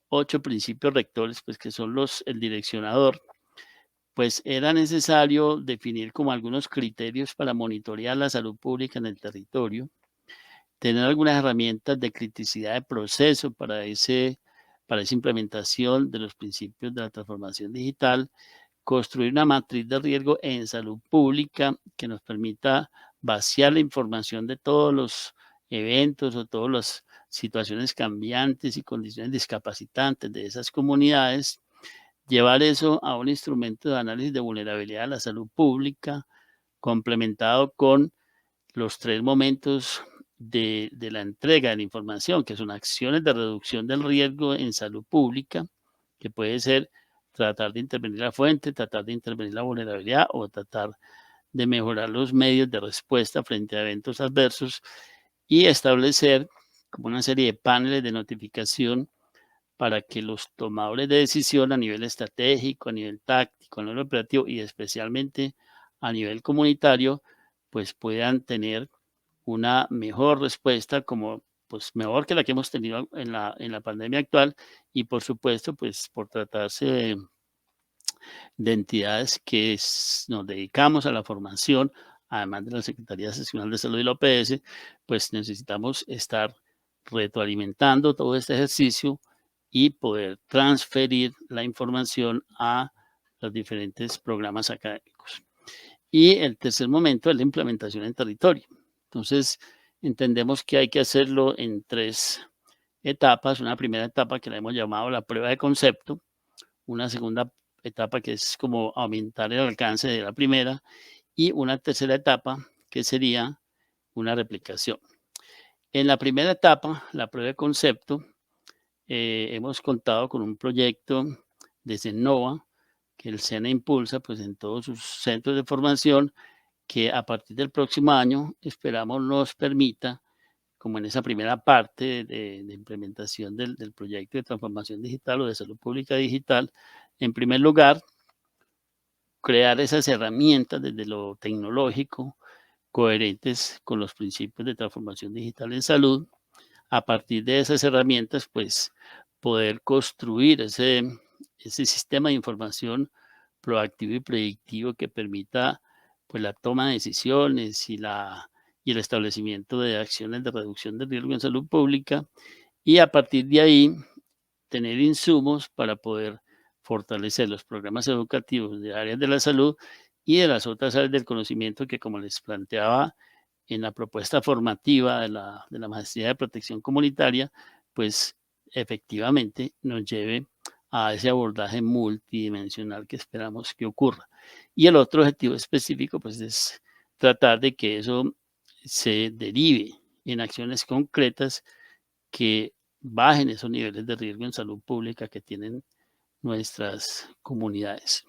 8 principios rectores, pues que son el direccionador, pues era necesario definir como algunos criterios para monitorear la salud pública en el territorio, tener algunas herramientas de criticidad de proceso para esa implementación de los principios de la transformación digital, construir una matriz de riesgo en salud pública que nos permita vaciar la información de todos los eventos o todas las situaciones cambiantes y condiciones discapacitantes de esas comunidades, llevar eso a un instrumento de análisis de vulnerabilidad a la salud pública, complementado con los 3 momentos de la entrega de la información, que son acciones de reducción del riesgo en salud pública, que puede ser tratar de intervenir la fuente, tratar de intervenir la vulnerabilidad o tratar de mejorar los medios de respuesta frente a eventos adversos y establecer como una serie de paneles de notificación para que los tomadores de decisión a nivel estratégico, a nivel táctico, a nivel operativo y especialmente a nivel comunitario, pues puedan tener una mejor respuesta, como pues mejor que la que hemos tenido en la pandemia actual y por supuesto pues por tratarse de entidades que nos dedicamos a la formación, además de la Secretaría Seccional de Salud y la OPS, pues necesitamos estar retroalimentando todo este ejercicio y poder transferir la información a los diferentes programas académicos. Y el tercer momento es la implementación en territorio. Entonces, entendemos que hay que hacerlo en 3 etapas. Una primera etapa que la hemos llamado la prueba de concepto, una segunda etapa que es como aumentar el alcance de la primera y una tercera etapa que sería una replicación. En la primera etapa, la prueba de concepto, hemos contado con un proyecto de Cennova que el SENA impulsa pues, en todos sus centros de formación, que a partir del próximo año esperamos nos permita, como en esa primera parte de implementación del proyecto de transformación digital o de salud pública digital, en primer lugar, crear esas herramientas desde lo tecnológico coherentes con los principios de transformación digital en salud. A partir de esas herramientas, pues poder construir ese sistema de información proactivo y predictivo que permita pues la toma de decisiones y el establecimiento de acciones de reducción de riesgo en salud pública y a partir de ahí tener insumos para poder fortalecer los programas educativos de áreas de la salud y de las otras áreas del conocimiento que, como les planteaba en la propuesta formativa de la Maestría de Protección Comunitaria, pues efectivamente nos lleve a ese abordaje multidimensional que esperamos que ocurra. Y el otro objetivo específico, pues, es tratar de que eso se derive en acciones concretas que bajen esos niveles de riesgo en salud pública que tienen nuestras comunidades.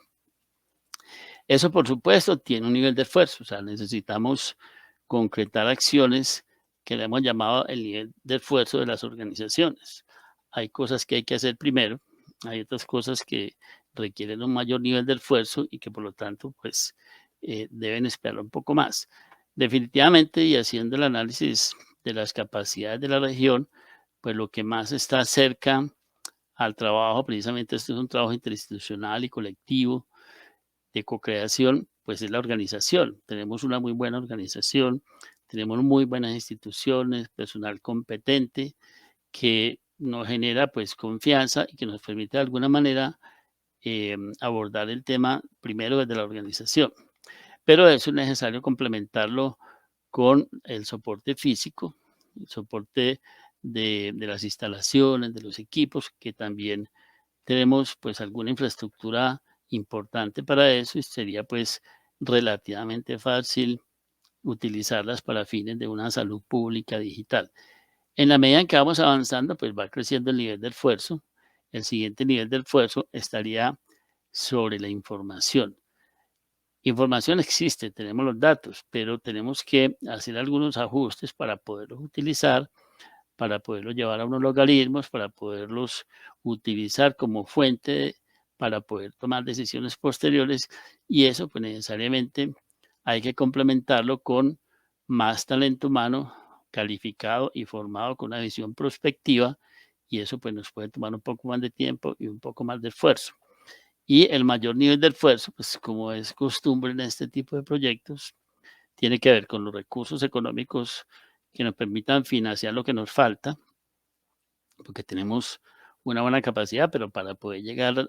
Eso, por supuesto, tiene un nivel de esfuerzo, o sea, necesitamos concretar acciones que le hemos llamado el nivel de esfuerzo de las organizaciones. Hay cosas que hay que hacer primero, hay otras cosas que requieren un mayor nivel de esfuerzo y que por lo tanto, pues, deben esperar un poco más. Definitivamente, y haciendo el análisis de las capacidades de la región, pues lo que más está cerca al trabajo, precisamente este es un trabajo interinstitucional y colectivo de co-creación, pues es la organización. Tenemos una muy buena organización, tenemos muy buenas instituciones, personal competente que nos genera pues confianza y que nos permite de alguna manera abordar el tema primero desde la organización. Pero eso es necesario complementarlo con el soporte físico, el soporte de las instalaciones, de los equipos, que también tenemos pues alguna infraestructura importante para eso y sería pues relativamente fácil utilizarlas para fines de una salud pública digital. En la medida en que vamos avanzando, pues va creciendo el nivel de esfuerzo. El siguiente nivel de esfuerzo estaría sobre la información. Información existe, tenemos los datos, pero tenemos que hacer algunos ajustes para poderlos utilizar, para poderlos llevar a unos logaritmos, para poderlos utilizar como fuente para poder tomar decisiones posteriores y eso pues necesariamente hay que complementarlo con más talento humano calificado y formado con una visión prospectiva y eso pues nos puede tomar un poco más de tiempo y un poco más de esfuerzo. Y el mayor nivel de esfuerzo, pues como es costumbre en este tipo de proyectos, tiene que ver con los recursos económicos que nos permitan financiar lo que nos falta, porque tenemos una buena capacidad, pero para poder llegar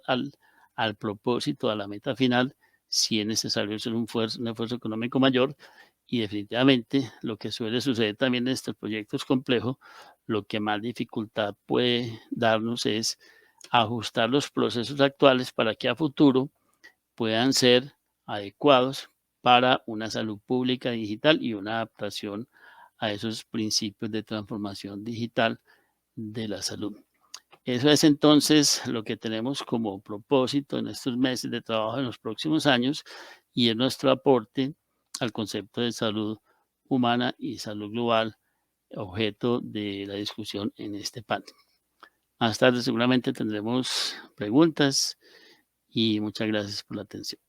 al propósito, a la meta final, sí es necesario hacer un esfuerzo económico mayor, y definitivamente lo que suele suceder también en estos proyectos complejos, lo que más dificultad puede darnos es ajustar los procesos actuales para que a futuro puedan ser adecuados para una salud pública digital y una adaptación a esos principios de transformación digital de la salud. Eso es entonces lo que tenemos como propósito en estos meses de trabajo en los próximos años, y es nuestro aporte al concepto de salud humana y salud global, objeto de la discusión en este panel. Más tarde seguramente tendremos preguntas y muchas gracias por la atención.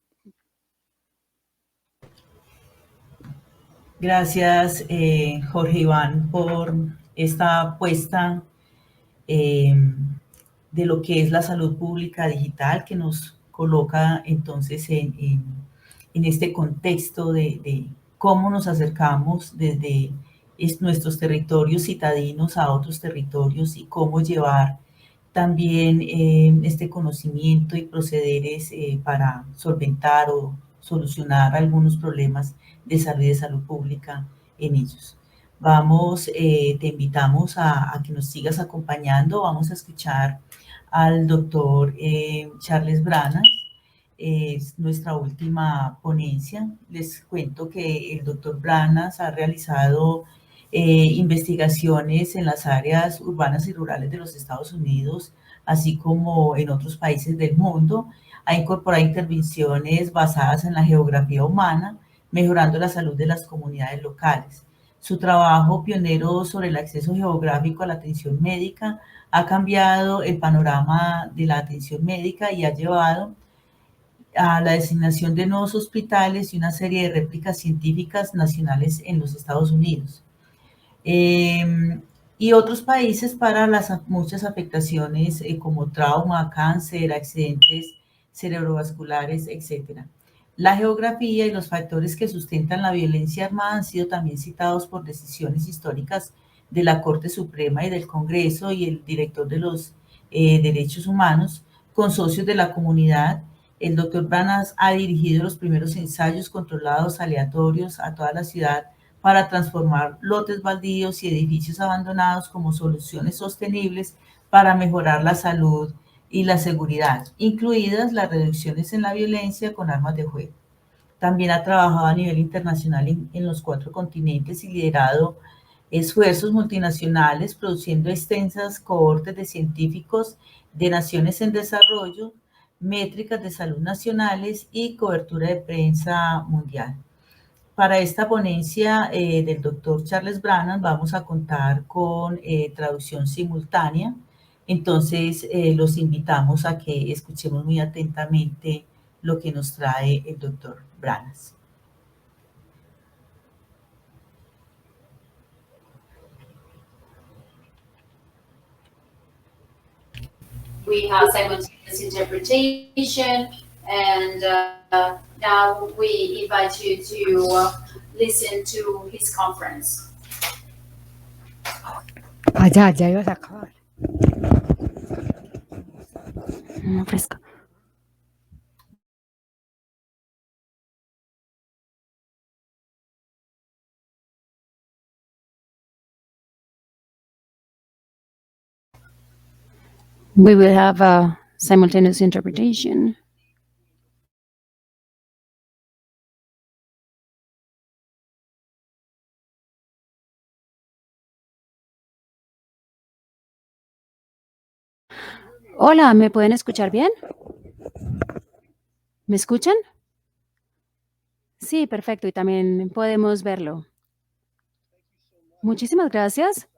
Gracias, Jorge Iván, por esta apuesta de lo que es la salud pública digital, que nos coloca entonces en este contexto de cómo nos acercamos desde nuestros territorios citadinos a otros territorios y cómo llevar también este conocimiento y procederes para solventar o solucionar algunos problemas de salud pública en ellos. Te invitamos a que nos sigas acompañando. Vamos a escuchar al doctor Charles Branas. Es nuestra última ponencia. Les cuento que el doctor Branas ha realizado investigaciones en las áreas urbanas y rurales de los Estados Unidos, así como en otros países del mundo. Ha incorporado intervenciones basadas en la geografía humana, mejorando la salud de las comunidades locales. Su trabajo pionero sobre el acceso geográfico a la atención médica ha cambiado el panorama de la atención médica y ha llevado a la designación de nuevos hospitales y una serie de réplicas científicas nacionales en los Estados Unidos. Y otros países para las muchas afectaciones como trauma, cáncer, accidentes cerebrovasculares, etc. La geografía y los factores que sustentan la violencia armada han sido también citados por decisiones históricas de la Corte Suprema y del Congreso y el director de los derechos humanos, con socios de la comunidad. El doctor Branas ha dirigido los primeros ensayos controlados aleatorios a toda la ciudad para transformar lotes baldíos y edificios abandonados como soluciones sostenibles para mejorar la salud y la seguridad, incluidas las reducciones en la violencia con armas de fuego. También ha trabajado a nivel internacional en los 4 continentes y liderado esfuerzos multinacionales, produciendo extensas cohortes de científicos de naciones en desarrollo, métricas de salud nacionales y cobertura de prensa mundial. Para esta ponencia del doctor Charles Branas vamos a contar con traducción simultánea. Entonces, los invitamos a que escuchemos muy atentamente lo que nos trae el doctor Branas. We have simultaneous interpretation, and now we invite you to listen to his conference. Ya ibas a acabar. Fresco. We will have a simultaneous interpretation. Hola, ¿me pueden escuchar bien? ¿Me escuchan? Sí, perfecto, y también podemos verlo. Muchísimas gracias,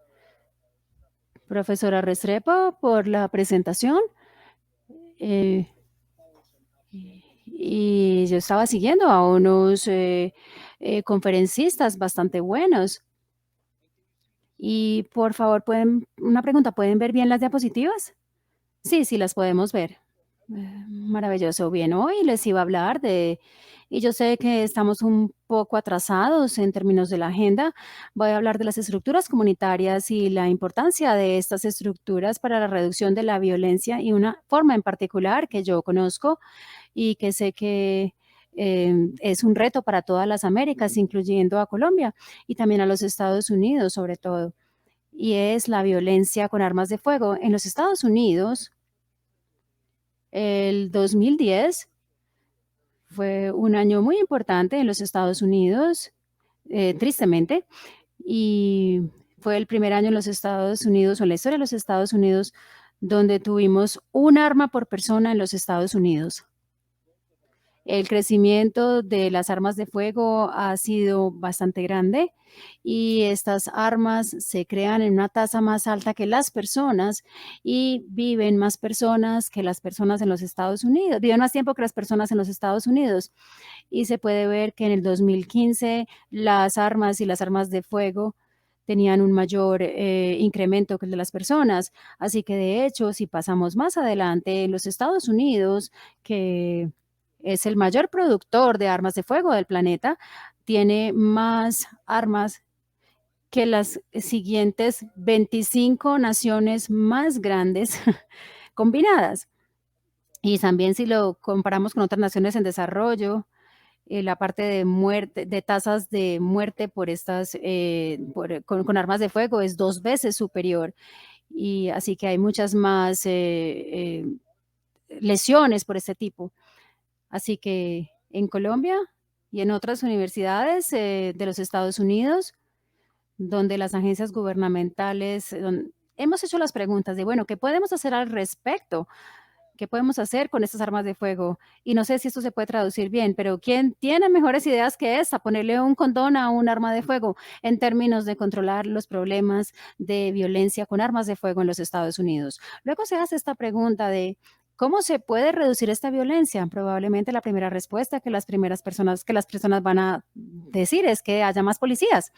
profesora Restrepo, por la presentación. Y yo estaba siguiendo a unos conferencistas bastante buenos. Y por favor, una pregunta, ¿pueden ver bien las diapositivas? Sí, sí, las podemos ver. Maravilloso. Bien, hoy les iba a hablar y yo sé que estamos un poco atrasados en términos de la agenda. Voy a hablar de las estructuras comunitarias y la importancia de estas estructuras para la reducción de la violencia y una forma en particular que yo conozco y que sé que es un reto para todas las Américas, incluyendo a Colombia y también a los Estados Unidos, sobre todo, y es la violencia con armas de fuego. En los Estados Unidos, el 2010 fue un año muy importante en los Estados Unidos, tristemente, y fue el primer año en los Estados Unidos, o en la historia de los Estados Unidos, donde tuvimos un arma por persona en los Estados Unidos. El crecimiento de las armas de fuego ha sido bastante grande y estas armas se crean en una tasa más alta que las personas y viven más personas que las personas en los Estados Unidos, viven más tiempo que las personas en los Estados Unidos. Y se puede ver que en el 2015 las armas y las armas de fuego tenían un mayor incremento que el de las personas. Así que de hecho, si pasamos más adelante, en los Estados Unidos, que es el mayor productor de armas de fuego del planeta, tiene más armas que las siguientes 25 naciones más grandes combinadas. Y también si lo comparamos con otras naciones en desarrollo, la parte de muerte, de tasas de muerte por estas, con armas de fuego es 2 veces superior. Y así que hay muchas más lesiones por este tipo. Así que en Colombia y en otras universidades de los Estados Unidos, donde las agencias gubernamentales, hemos hecho las preguntas de, bueno, ¿qué podemos hacer al respecto? ¿Qué podemos hacer con estas armas de fuego? Y no sé si esto se puede traducir bien, pero ¿quién tiene mejores ideas que esta? Ponerle un condón a un arma de fuego en términos de controlar los problemas de violencia con armas de fuego en los Estados Unidos. Luego se hace esta pregunta de ¿cómo se puede reducir esta violencia? Probablemente la primera respuesta que las personas van a decir es que haya más policías.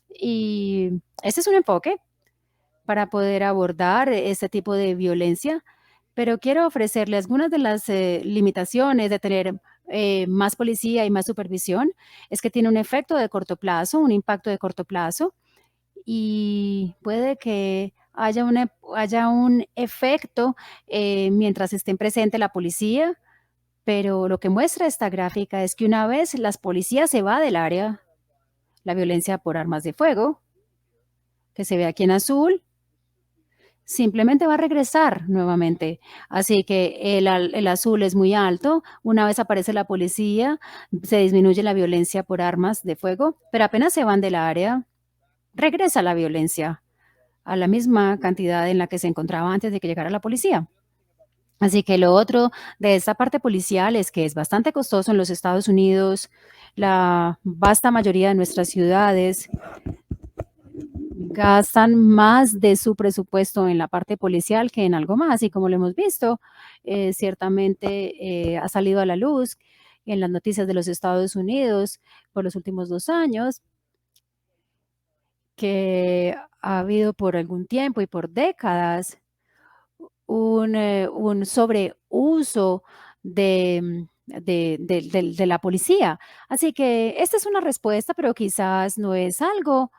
Y ese es un enfoque para poder abordar este tipo de violencia, pero quiero ofrecerle algunas de las limitaciones de tener más policía y más supervisión. Es que tiene un efecto de corto plazo, un impacto de corto plazo, y puede que haya un efecto mientras estén presente la policía, pero lo que muestra esta gráfica es que una vez las policías se va del área, la violencia por armas de fuego, que se ve aquí en azul, simplemente va a regresar nuevamente. Así que el azul es muy alto. Una vez aparece la policía, se disminuye la violencia por armas de fuego, pero apenas se van del área, regresa la violencia a la misma cantidad en la que se encontraba antes de que llegara la policía. Así que lo otro de esta parte policial es que es bastante costoso en los Estados Unidos. La vasta mayoría de nuestras ciudades gastan más de su presupuesto en la parte policial que en algo más. Y como lo hemos visto, ciertamente ha salido a la luz en las noticias de los Estados Unidos por los últimos 2 años, que ha habido por algún tiempo y por décadas un sobreuso de la policía. Así que esta es una respuesta, pero quizás no es algo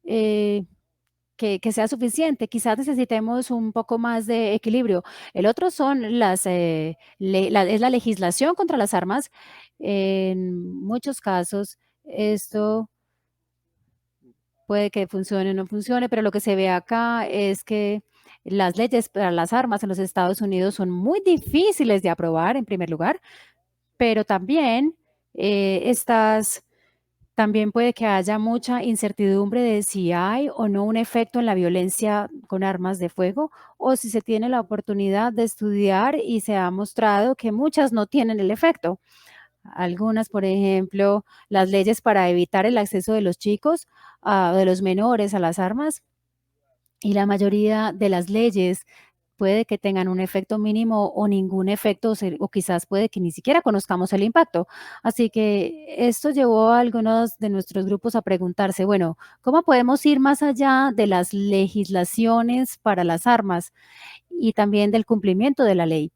que sea suficiente. Quizás necesitemos un poco más de equilibrio. El otro son es la legislación contra las armas. En muchos casos, esto puede que funcione o no funcione, pero lo que se ve acá es que las leyes para las armas en los Estados Unidos son muy difíciles de aprobar, en primer lugar, pero también también puede que haya mucha incertidumbre de si hay o no un efecto en la violencia con armas de fuego o si se tiene la oportunidad de estudiar y se ha mostrado que muchas no tienen el efecto. Algunas, por ejemplo, las leyes para evitar el acceso de los chicos, de los menores a las armas, y la mayoría de las leyes puede que tengan un efecto mínimo o ningún efecto, o quizás puede que ni siquiera conozcamos el impacto. Así que esto llevó a algunos de nuestros grupos a preguntarse, bueno, ¿cómo podemos ir más allá de las legislaciones para las armas y también del cumplimiento de la ley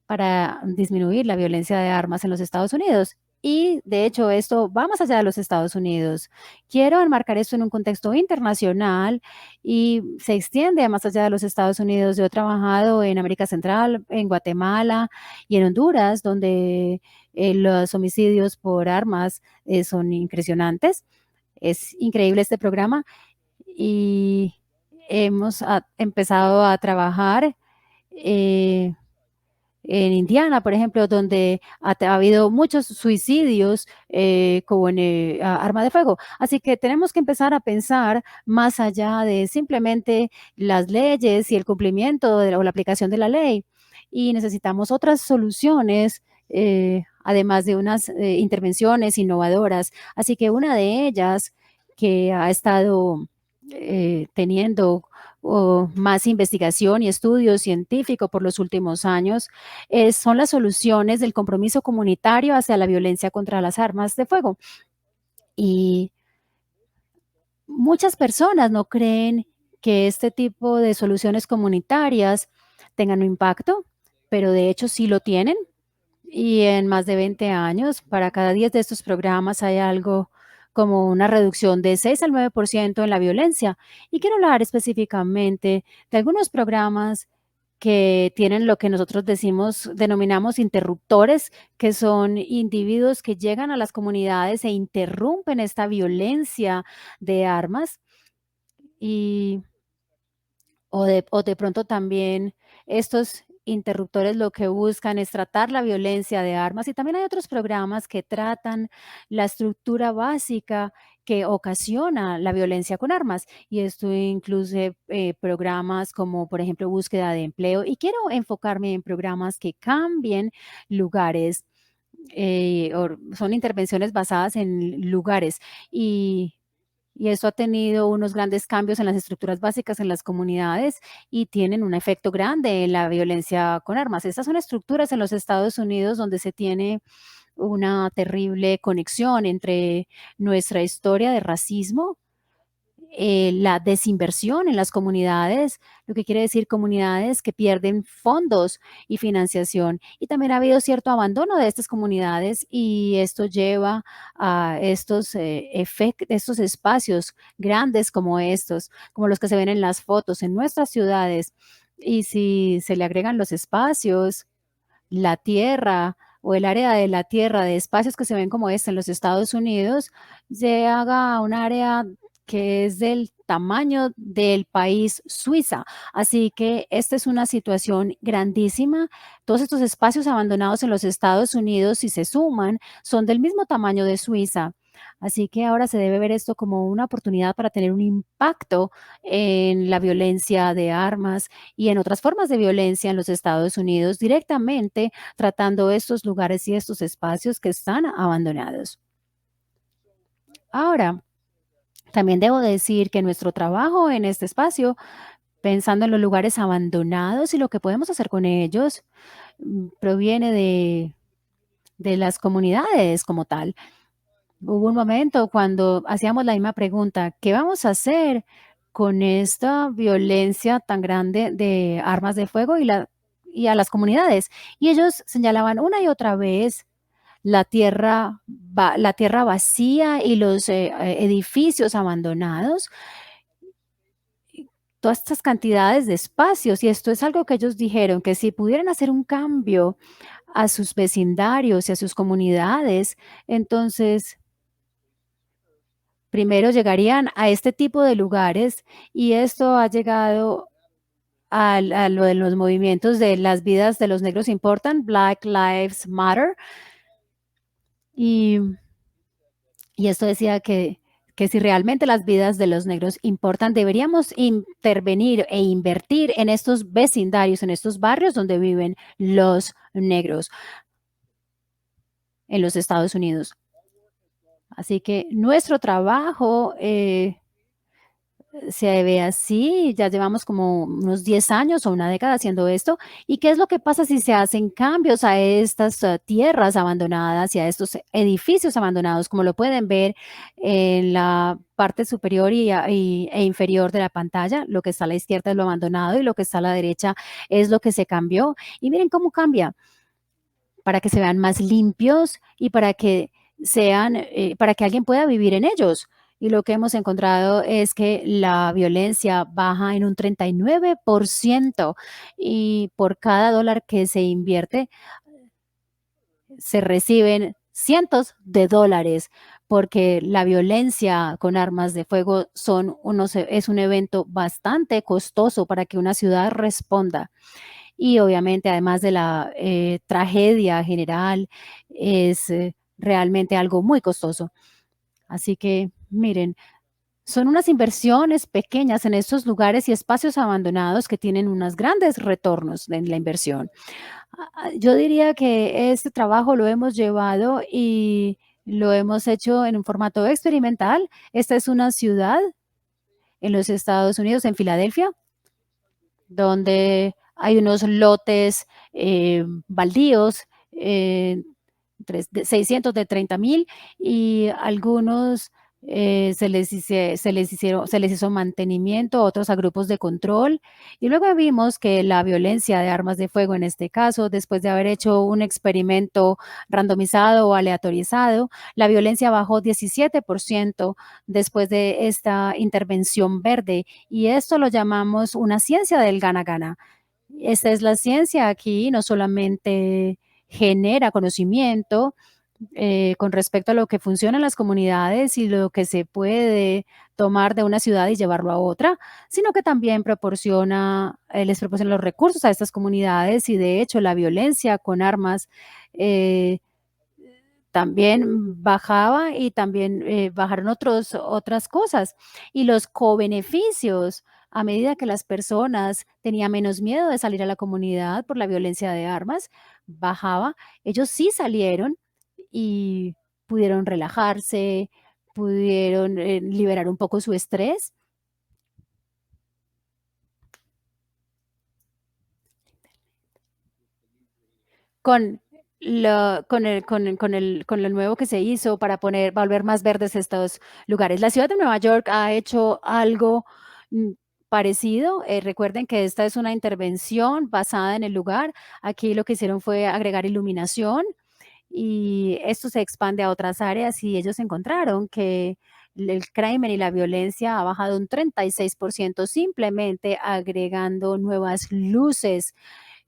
para disminuir la violencia de armas en los Estados Unidos? Y de hecho, esto va más allá de los Estados Unidos. Quiero enmarcar esto en un contexto internacional y se extiende a más allá de los Estados Unidos. Yo he trabajado en América Central, en Guatemala y en Honduras, donde los homicidios por armas son impresionantes. Es increíble este programa y hemos empezado a trabajar. En Indiana, por ejemplo, donde ha habido muchos suicidios con arma de fuego. Así que tenemos que empezar a pensar más allá de simplemente las leyes y el cumplimiento o la aplicación de la ley. Y necesitamos otras soluciones, además de unas intervenciones innovadoras. Así que una de ellas que ha estado teniendo más investigación y estudio científico por los últimos años, son las soluciones del compromiso comunitario hacia la violencia contra las armas de fuego. Y muchas personas no creen que este tipo de soluciones comunitarias tengan un impacto, pero de hecho sí lo tienen. Y en más de 20 años, para cada 10 de estos programas hay algo como una reducción de 6 al 9% en la violencia. Y quiero hablar específicamente de algunos programas que tienen lo que nosotros denominamos interruptores, que son individuos que llegan a las comunidades e interrumpen esta violencia de armas. Y o de pronto también estos interruptores lo que buscan es tratar la violencia de armas, y también hay otros programas que tratan la estructura básica que ocasiona la violencia con armas, y esto incluye programas como, por ejemplo, búsqueda de empleo, y quiero enfocarme en programas que cambien lugares, son intervenciones basadas en lugares, y esto ha tenido unos grandes cambios en las estructuras básicas en las comunidades y tienen un efecto grande en la violencia con armas. Estas son estructuras en los Estados Unidos donde se tiene una terrible conexión entre nuestra historia de racismo, la desinversión en las comunidades, lo que quiere decir comunidades que pierden fondos y financiación. Y también ha habido cierto abandono de estas comunidades, y esto lleva a estos espacios grandes como estos, como los que se ven en las fotos en nuestras ciudades. Y si se le agregan los espacios, la tierra o el área de la tierra de espacios que se ven como este en los Estados Unidos, se haga un área que es del tamaño del país Suiza. Así que esta es una situación grandísima. Todos estos espacios abandonados en los Estados Unidos, si se suman, son del mismo tamaño de Suiza. Así que ahora se debe ver esto como una oportunidad para tener un impacto en la violencia de armas y en otras formas de violencia en los Estados Unidos, directamente tratando estos lugares y estos espacios que están abandonados. Ahora, también debo decir que nuestro trabajo en este espacio, pensando en los lugares abandonados y lo que podemos hacer con ellos, proviene de las comunidades como tal. Hubo un momento cuando hacíamos la misma pregunta, ¿qué vamos a hacer con esta violencia tan grande de armas de fuego y a las comunidades? Y ellos señalaban una y otra vez la tierra vacía y los edificios abandonados, todas estas cantidades de espacios. Y esto es algo que ellos dijeron, que si pudieran hacer un cambio a sus vecindarios y a sus comunidades, entonces primero llegarían a este tipo de lugares, y esto ha llegado a lo de los movimientos de las vidas de los negros importan, Black Lives Matter. Y esto decía que si realmente las vidas de los negros importan, deberíamos intervenir e invertir en estos vecindarios, en estos barrios donde viven los negros en los Estados Unidos. Así que nuestro trabajo se ve así, ya llevamos como unos 10 años o una década haciendo esto. ¿Y qué es lo que pasa si se hacen cambios a estas tierras abandonadas y a estos edificios abandonados? Como lo pueden ver en la parte superior e inferior de la pantalla, lo que está a la izquierda es lo abandonado y lo que está a la derecha es lo que se cambió. Y miren cómo cambia para que se vean más limpios y para que para que alguien pueda vivir en ellos. Y lo que hemos encontrado es que la violencia baja en un 39% y por cada dólar que se invierte, se reciben cientos de dólares, porque la violencia con armas de fuego es un evento bastante costoso para que una ciudad responda. Y obviamente, además de la tragedia general, es realmente algo muy costoso. Así que, miren, son unas inversiones pequeñas en estos lugares y espacios abandonados que tienen unos grandes retornos en la inversión. Yo diría que este trabajo lo hemos llevado y lo hemos hecho en un formato experimental. Esta es una ciudad en los Estados Unidos, en Filadelfia, donde hay unos lotes baldíos, 600 de 30,000 y algunos se les hizo mantenimiento, otros a grupos de control. Y luego vimos que la violencia de armas de fuego, en este caso, después de haber hecho un experimento randomizado o aleatorizado, la violencia bajó 17% después de esta intervención verde. Y esto lo llamamos una ciencia del gana-gana. Esta es la ciencia aquí, no solamente genera conocimiento con respecto a lo que funciona en las comunidades y lo que se puede tomar de una ciudad y llevarlo a otra, sino que también les proporciona los recursos a estas comunidades y de hecho la violencia con armas eh, también bajaba y también bajaron otras cosas. Y los cobeneficios, a medida que las personas tenían menos miedo de salir a la comunidad por la violencia de armas, bajaba. Ellos sí salieron y pudieron relajarse, pudieron liberar un poco su estrés. Con con lo nuevo que se hizo para volver más verdes estos lugares. La ciudad de Nueva York ha hecho algo parecido. Recuerden que esta es una intervención basada en el lugar. Aquí lo que hicieron fue agregar iluminación y esto se expande a otras áreas y ellos encontraron que el crimen y la violencia ha bajado un 36% simplemente agregando nuevas luces,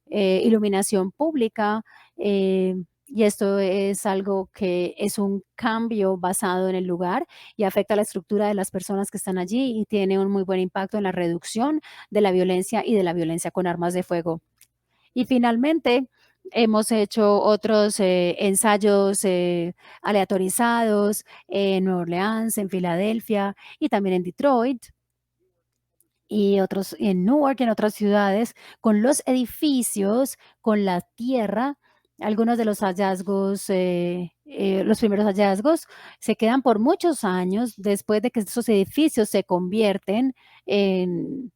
iluminación pública. Y esto es algo que es un cambio basado en el lugar y afecta la estructura de las personas que están allí y tiene un muy buen impacto en la reducción de la violencia y de la violencia con armas de fuego. Y finalmente, hemos hecho otros ensayos aleatorizados en Nueva Orleans, en Filadelfia y también en Detroit y otros en Newark, en otras ciudades, con los edificios, con la tierra. Algunos de los hallazgos, los primeros hallazgos, se quedan por muchos años después de que esos edificios se convierten en,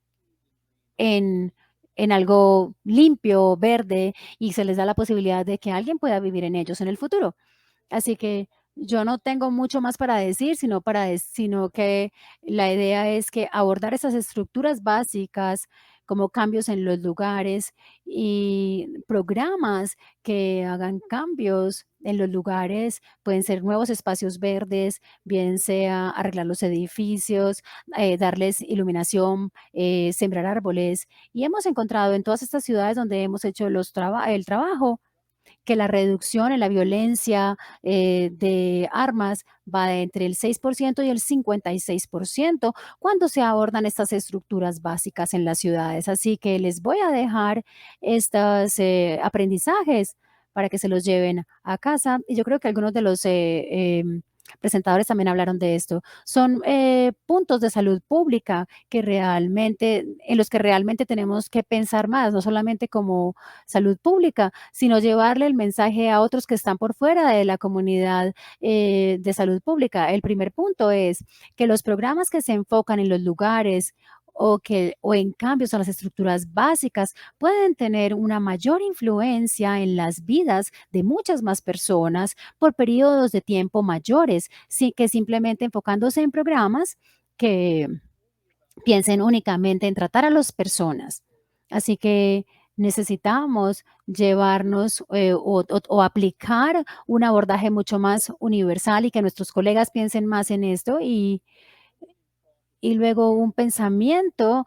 en, en algo limpio, verde, y se les da la posibilidad de que alguien pueda vivir en ellos en el futuro. Así que yo no tengo mucho más para decir, sino que la idea es que abordar esas estructuras básicas como cambios en los lugares y programas que hagan cambios en los lugares, pueden ser nuevos espacios verdes, bien sea arreglar los edificios, darles iluminación, sembrar árboles. Y hemos encontrado en todas estas ciudades donde hemos hecho el trabajo, que la reducción en la violencia de armas va de entre el 6% y el 56% cuando se abordan estas estructuras básicas en las ciudades. Así que les voy a dejar estos aprendizajes para que se los lleven a casa. Y yo creo que algunos de los presentadores también hablaron de esto. Son puntos de salud pública en los que realmente tenemos que pensar más, no solamente como salud pública, sino llevarle el mensaje a otros que están por fuera de la comunidad de salud pública. El primer punto es que los programas que se enfocan en los lugares o en cambios a las estructuras básicas pueden tener una mayor influencia en las vidas de muchas más personas por periodos de tiempo mayores, que simplemente enfocándose en programas que piensen únicamente en tratar a las personas. Así que necesitamos llevarnos o aplicar un abordaje mucho más universal y que nuestros colegas piensen más en esto y luego un pensamiento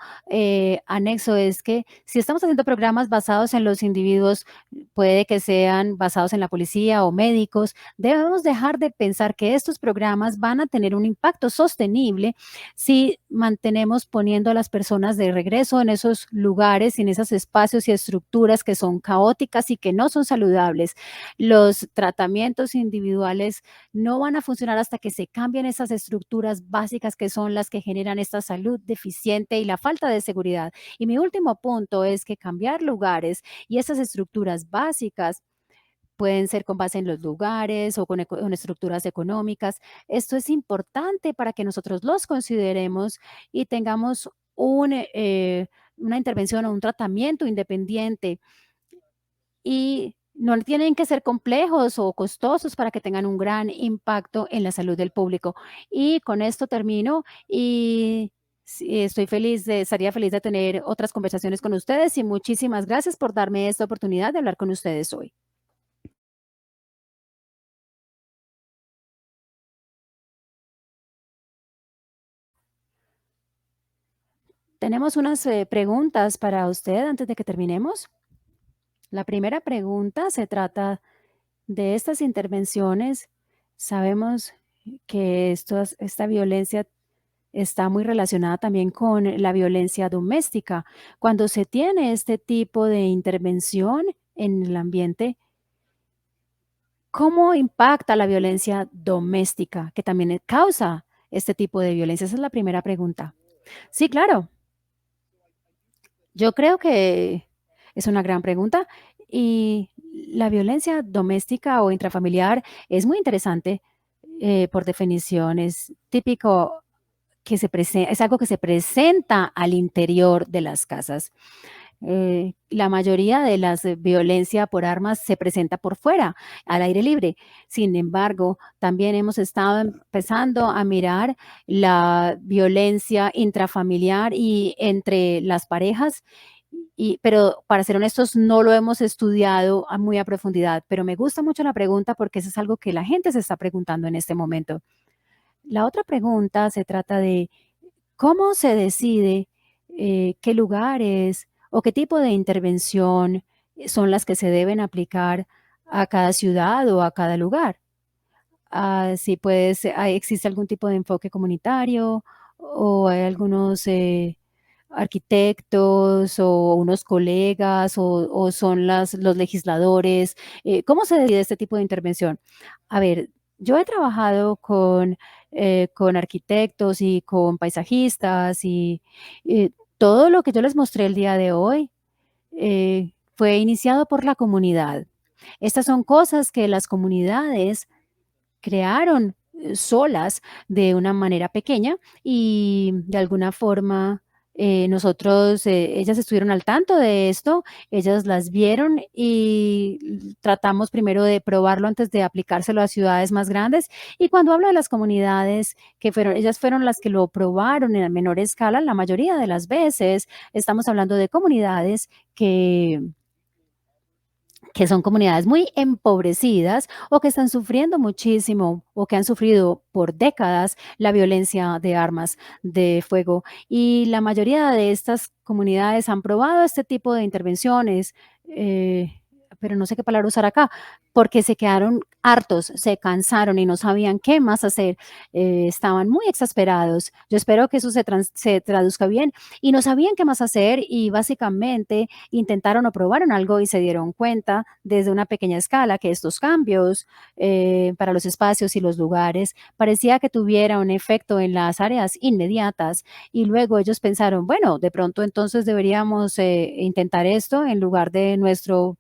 anexo es que si estamos haciendo programas basados en los individuos, puede que sean basados en la policía o médicos, debemos dejar de pensar que estos programas van a tener un impacto sostenible si mantenemos poniendo a las personas de regreso en esos lugares, en esos espacios y estructuras que son caóticas y que no son saludables. Los tratamientos individuales no van a funcionar hasta que se cambien esas estructuras básicas que son las que generan esta salud deficiente y la falta de seguridad. Y mi último punto es que cambiar lugares y esas estructuras básicas pueden ser con base en los lugares o con estructuras económicas. Esto es importante para que nosotros los consideremos y tengamos una intervención o un tratamiento independiente y no tienen que ser complejos o costosos para que tengan un gran impacto en la salud del público. Y con esto termino y sí, estaría feliz de tener otras conversaciones con ustedes y muchísimas gracias por darme esta oportunidad de hablar con ustedes hoy. Tenemos unas preguntas para usted antes de que terminemos. La primera pregunta se trata de estas intervenciones. Sabemos que esta violencia está muy relacionada también con la violencia doméstica. Cuando se tiene este tipo de intervención en el ambiente, ¿cómo impacta la violencia doméstica que también causa este tipo de violencia? Esa es la primera pregunta. Sí, claro. Yo creo que es una gran pregunta y la violencia doméstica o intrafamiliar es muy interesante por definición. Es típico es algo que se presenta al interior de las casas. La mayoría de las violencia por armas se presenta por fuera, al aire libre. Sin embargo, también hemos estado empezando a mirar la violencia intrafamiliar y entre las parejas, pero para ser honestos, no lo hemos estudiado muy a profundidad, pero me gusta mucho la pregunta porque eso es algo que la gente se está preguntando en este momento. La otra pregunta se trata de cómo se decide qué lugares o qué tipo de intervención son las que se deben aplicar a cada ciudad o a cada lugar. Si existe algún tipo de enfoque comunitario o hay algunos arquitectos o unos colegas o son los legisladores. ¿Cómo se decide este tipo de intervención? A ver, yo he trabajado con arquitectos y con paisajistas y todo lo que yo les mostré el día de hoy fue iniciado por la comunidad. Estas son cosas que las comunidades crearon solas de una manera pequeña y de alguna forma ellas estuvieron al tanto de esto, ellas las vieron y tratamos primero de probarlo antes de aplicárselo a ciudades más grandes. Y cuando hablo de las comunidades ellas fueron las que lo probaron en menor escala, la mayoría de las veces estamos hablando de comunidades que son comunidades muy empobrecidas o que están sufriendo muchísimo o que han sufrido por décadas la violencia de armas de fuego. Y la mayoría de estas comunidades han probado este tipo de intervenciones, pero no sé qué palabra usar acá, porque se quedaron hartos, se cansaron y no sabían qué más hacer, estaban muy exasperados. Yo espero que eso se traduzca bien y no sabían qué más hacer y básicamente intentaron o probaron algo y se dieron cuenta desde una pequeña escala que estos cambios para los espacios y los lugares parecía que tuviera un efecto en las áreas inmediatas y luego ellos pensaron, bueno, de pronto entonces deberíamos intentar esto en lugar de nuestro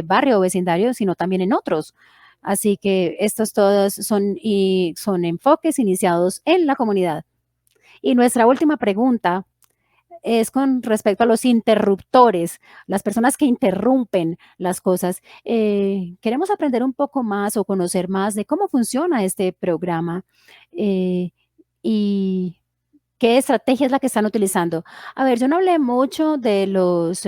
barrio o vecindario, sino también en otros. Así que estos todos son enfoques iniciados en la comunidad. Y nuestra última pregunta es con respecto a los interruptores, las personas que interrumpen las cosas. Queremos aprender un poco más o conocer más de cómo funciona este programa y qué estrategia es la que están utilizando. A ver, yo no hablé mucho de los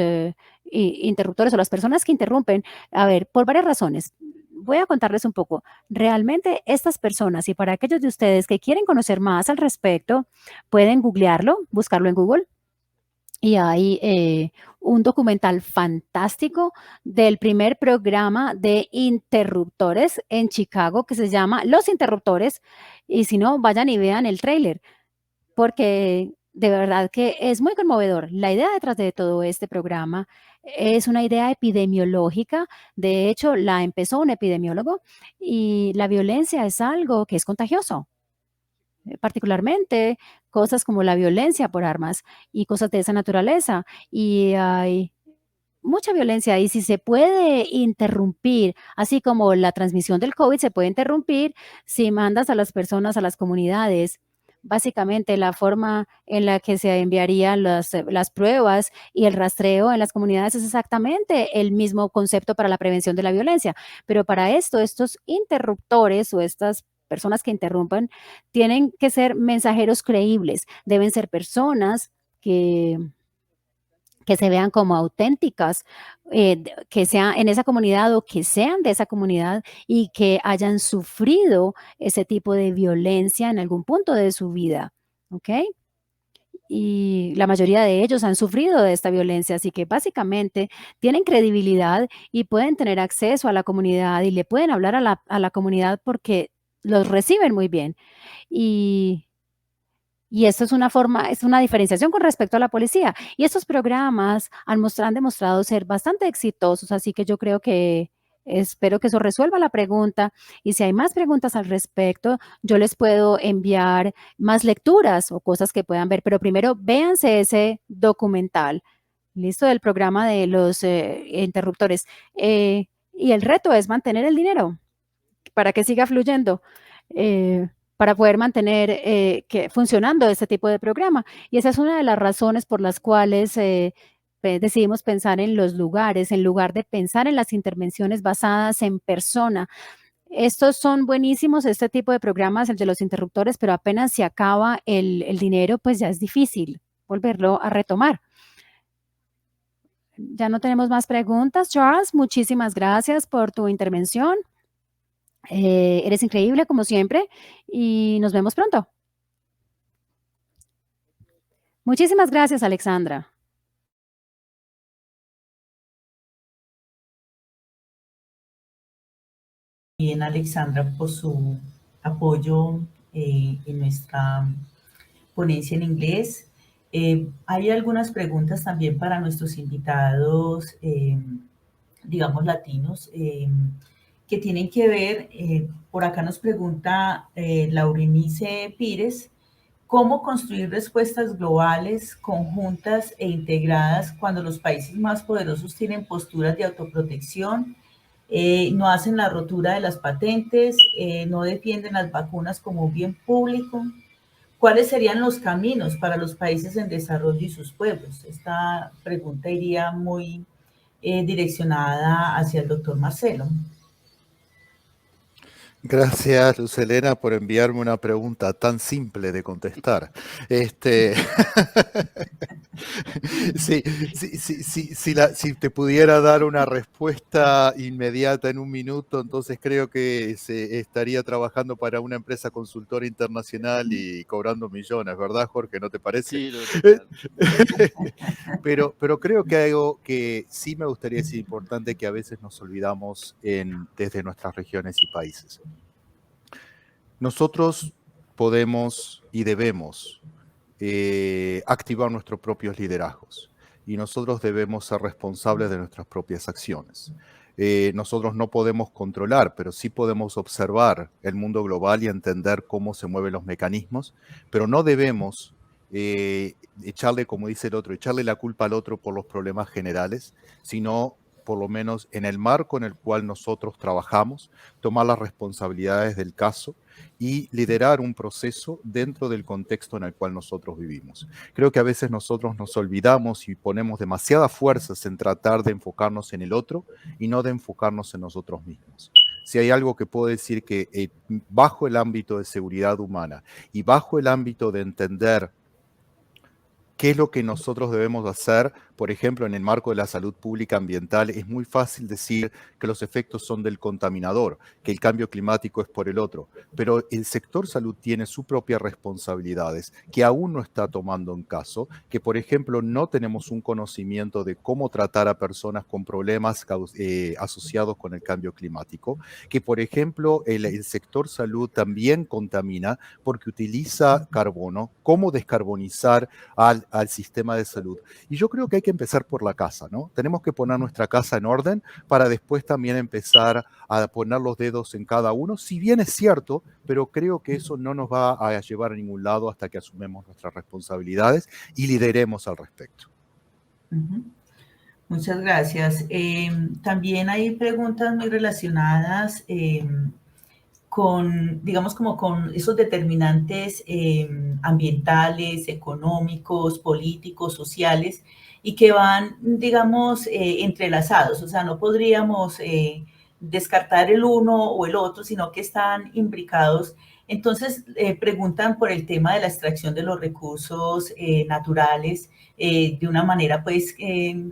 interruptores o las personas que interrumpen, a ver, por varias razones. Voy a contarles un poco. Realmente estas personas, y para aquellos de ustedes que quieren conocer más al respecto, pueden googlearlo, buscarlo en Google. Y hay un documental fantástico del primer programa de interruptores en Chicago que se llama Los Interruptores. Y si no, vayan y vean el tráiler porque de verdad que es muy conmovedor. La idea detrás de todo este programa es una idea epidemiológica. De hecho, la empezó un epidemiólogo y la violencia es algo que es contagioso, particularmente cosas como la violencia por armas y cosas de esa naturaleza. Y hay mucha violencia y si se puede interrumpir, así como la transmisión del COVID se puede interrumpir si mandas a las personas a las comunidades. Básicamente, la forma en la que se enviarían las pruebas y el rastreo en las comunidades es exactamente el mismo concepto para la prevención de la violencia. Pero para esto, estos interruptores o estas personas que interrumpan tienen que ser mensajeros creíbles. Deben ser personas que se vean como auténticas, que sean en esa comunidad o que sean de esa comunidad y que hayan sufrido ese tipo de violencia en algún punto de su vida, ¿ok? Y la mayoría de ellos han sufrido de esta violencia, así que básicamente tienen credibilidad y pueden tener acceso a la comunidad y le pueden hablar a la comunidad porque los reciben muy bien. Y esto es una forma, es una diferenciación con respecto a la policía. Y estos programas han demostrado ser bastante exitosos, así que yo creo que espero que eso resuelva la pregunta. Y si hay más preguntas al respecto, yo les puedo enviar más lecturas o cosas que puedan ver. Pero primero, véanse ese documental, listo, del programa de los interruptores. Y el reto es mantener el dinero para que siga fluyendo. Para poder mantener funcionando este tipo de programa. Y esa es una de las razones por las cuales decidimos pensar en los lugares, en lugar de pensar en las intervenciones basadas en persona. Estos son buenísimos, este tipo de programas, el de los interruptores, pero apenas se acaba el dinero, pues ya es difícil volverlo a retomar. Ya no tenemos más preguntas, Charles. Muchísimas gracias por tu intervención. Eres increíble como siempre y nos vemos pronto. Muchísimas gracias, Alexandra. Bien, Alexandra, por su apoyo en nuestra ponencia en inglés. Hay algunas preguntas también para nuestros invitados, digamos, latinos, que tienen que ver, por acá nos pregunta Laurinice Pires, ¿cómo construir respuestas globales, conjuntas e integradas cuando los países más poderosos tienen posturas de autoprotección, no hacen la rotura de las patentes, no defienden las vacunas como un bien público? ¿Cuáles serían los caminos para los países en desarrollo y sus pueblos? Esta pregunta iría muy direccionada hacia el doctor Marcelo. Gracias, Luz Helena, por enviarme una pregunta tan simple de contestar. Si te pudiera dar una respuesta inmediata en un minuto, entonces creo que se estaría trabajando para una empresa consultora internacional y cobrando millones, ¿verdad, Jorge? ¿No te parece? Sí, total. Pero creo que algo que sí me gustaría decir importante, que a veces nos olvidamos desde nuestras regiones y países. Nosotros podemos y debemos activar nuestros propios liderazgos y nosotros debemos ser responsables de nuestras propias acciones. Nosotros no podemos controlar, pero sí podemos observar el mundo global y entender cómo se mueven los mecanismos, pero no debemos echarle, como dice el otro, echarle la culpa al otro por los problemas generales, sino por lo menos en el marco en el cual nosotros trabajamos, tomar las responsabilidades del caso y liderar un proceso dentro del contexto en el cual nosotros vivimos. Creo que a veces nosotros nos olvidamos y ponemos demasiadas fuerzas en tratar de enfocarnos en el otro y no de enfocarnos en nosotros mismos. Si hay algo que puedo decir que bajo el ámbito de seguridad humana y bajo el ámbito de entender qué es lo que nosotros debemos hacer, por ejemplo, en el marco de la salud pública ambiental, es muy fácil decir que los efectos son del contaminador, que el cambio climático es por el otro, pero el sector salud tiene sus propias responsabilidades que aún no está tomando en caso, que por ejemplo no tenemos un conocimiento de cómo tratar a personas con problemas asociados con el cambio climático, que por ejemplo el sector salud también contamina porque utiliza carbono, cómo descarbonizar al sistema de salud. Y yo creo que hay que empezar por la casa, ¿no? Tenemos que poner nuestra casa en orden para después también empezar a poner los dedos en cada uno, si bien es cierto, pero creo que eso no nos va a llevar a ningún lado hasta que asumamos nuestras responsabilidades y lideremos al respecto. Muchas gracias. También hay preguntas muy relacionadas con, digamos, como con esos determinantes ambientales, económicos, políticos, sociales, y que van, digamos, entrelazados. O sea, no podríamos descartar el uno o el otro, sino que están imbricados. Entonces, preguntan por el tema de la extracción de los recursos naturales de una manera, pues,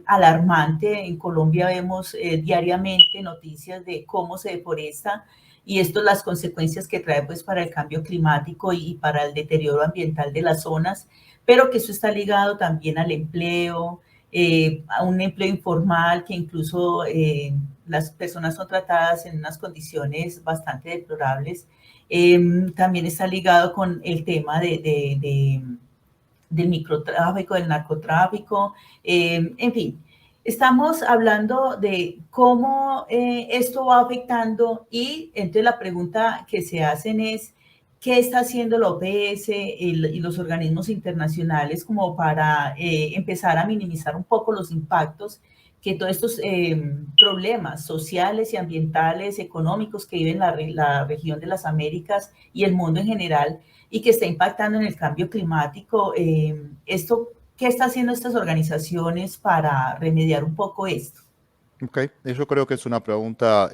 alarmante. En Colombia vemos diariamente noticias de cómo se deforesta y esto las consecuencias que trae pues para el cambio climático y para el deterioro ambiental de las zonas, pero que eso está ligado también al empleo, a un empleo informal que incluso las personas son tratadas en unas condiciones bastante deplorables. También está ligado con el tema del microtráfico, del narcotráfico, en fin. Estamos hablando de cómo esto va afectando y entonces la pregunta que se hacen es, ¿qué está haciendo la OPS y los organismos internacionales como para empezar a minimizar un poco los impactos que todos estos problemas sociales y ambientales, económicos que vive la región de las Américas y el mundo en general y que está impactando en el cambio climático? Esto, ¿qué está haciendo estas organizaciones para remediar un poco esto? Ok, yo creo que es una pregunta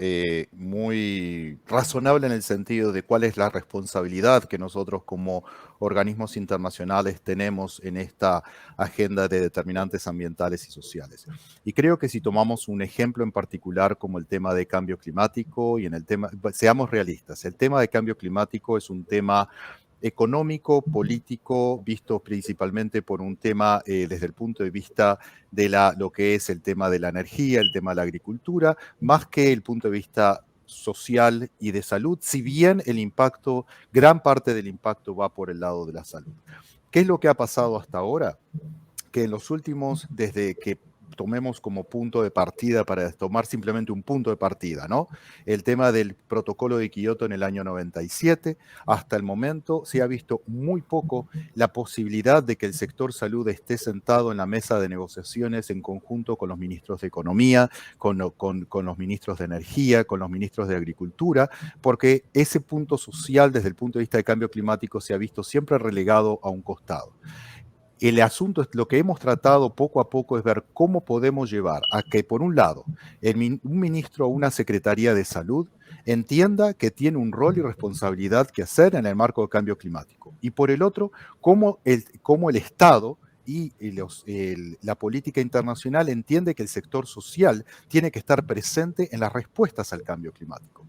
muy razonable en el sentido de cuál es la responsabilidad que nosotros como organismos internacionales tenemos en esta agenda de determinantes ambientales y sociales. Y creo que si tomamos un ejemplo en particular como el tema de cambio climático y en el tema, seamos realistas, el tema de cambio climático es un tema económico, político, visto principalmente por un tema desde el punto de vista de lo que es el tema de la energía, el tema de la agricultura, más que el punto de vista social y de salud, si bien el impacto, gran parte del impacto va por el lado de la salud. ¿Qué es lo que ha pasado hasta ahora? Que en los últimos, desde que tomemos como punto de partida, para tomar simplemente un punto de partida, ¿no? El tema del protocolo de Kioto en el año 97, hasta el momento se ha visto muy poco la posibilidad de que el sector salud esté sentado en la mesa de negociaciones en conjunto con los ministros de Economía, con los ministros de Energía, con los ministros de Agricultura, porque ese punto social desde el punto de vista de cambio climático se ha visto siempre relegado a un costado. El asunto es lo que hemos tratado poco a poco es ver cómo podemos llevar a que, por un lado, un ministro o una secretaría de salud entienda que tiene un rol y responsabilidad que hacer en el marco del cambio climático. Y por el otro, cómo el Estado y la política internacional entiende que el sector social tiene que estar presente en las respuestas al cambio climático.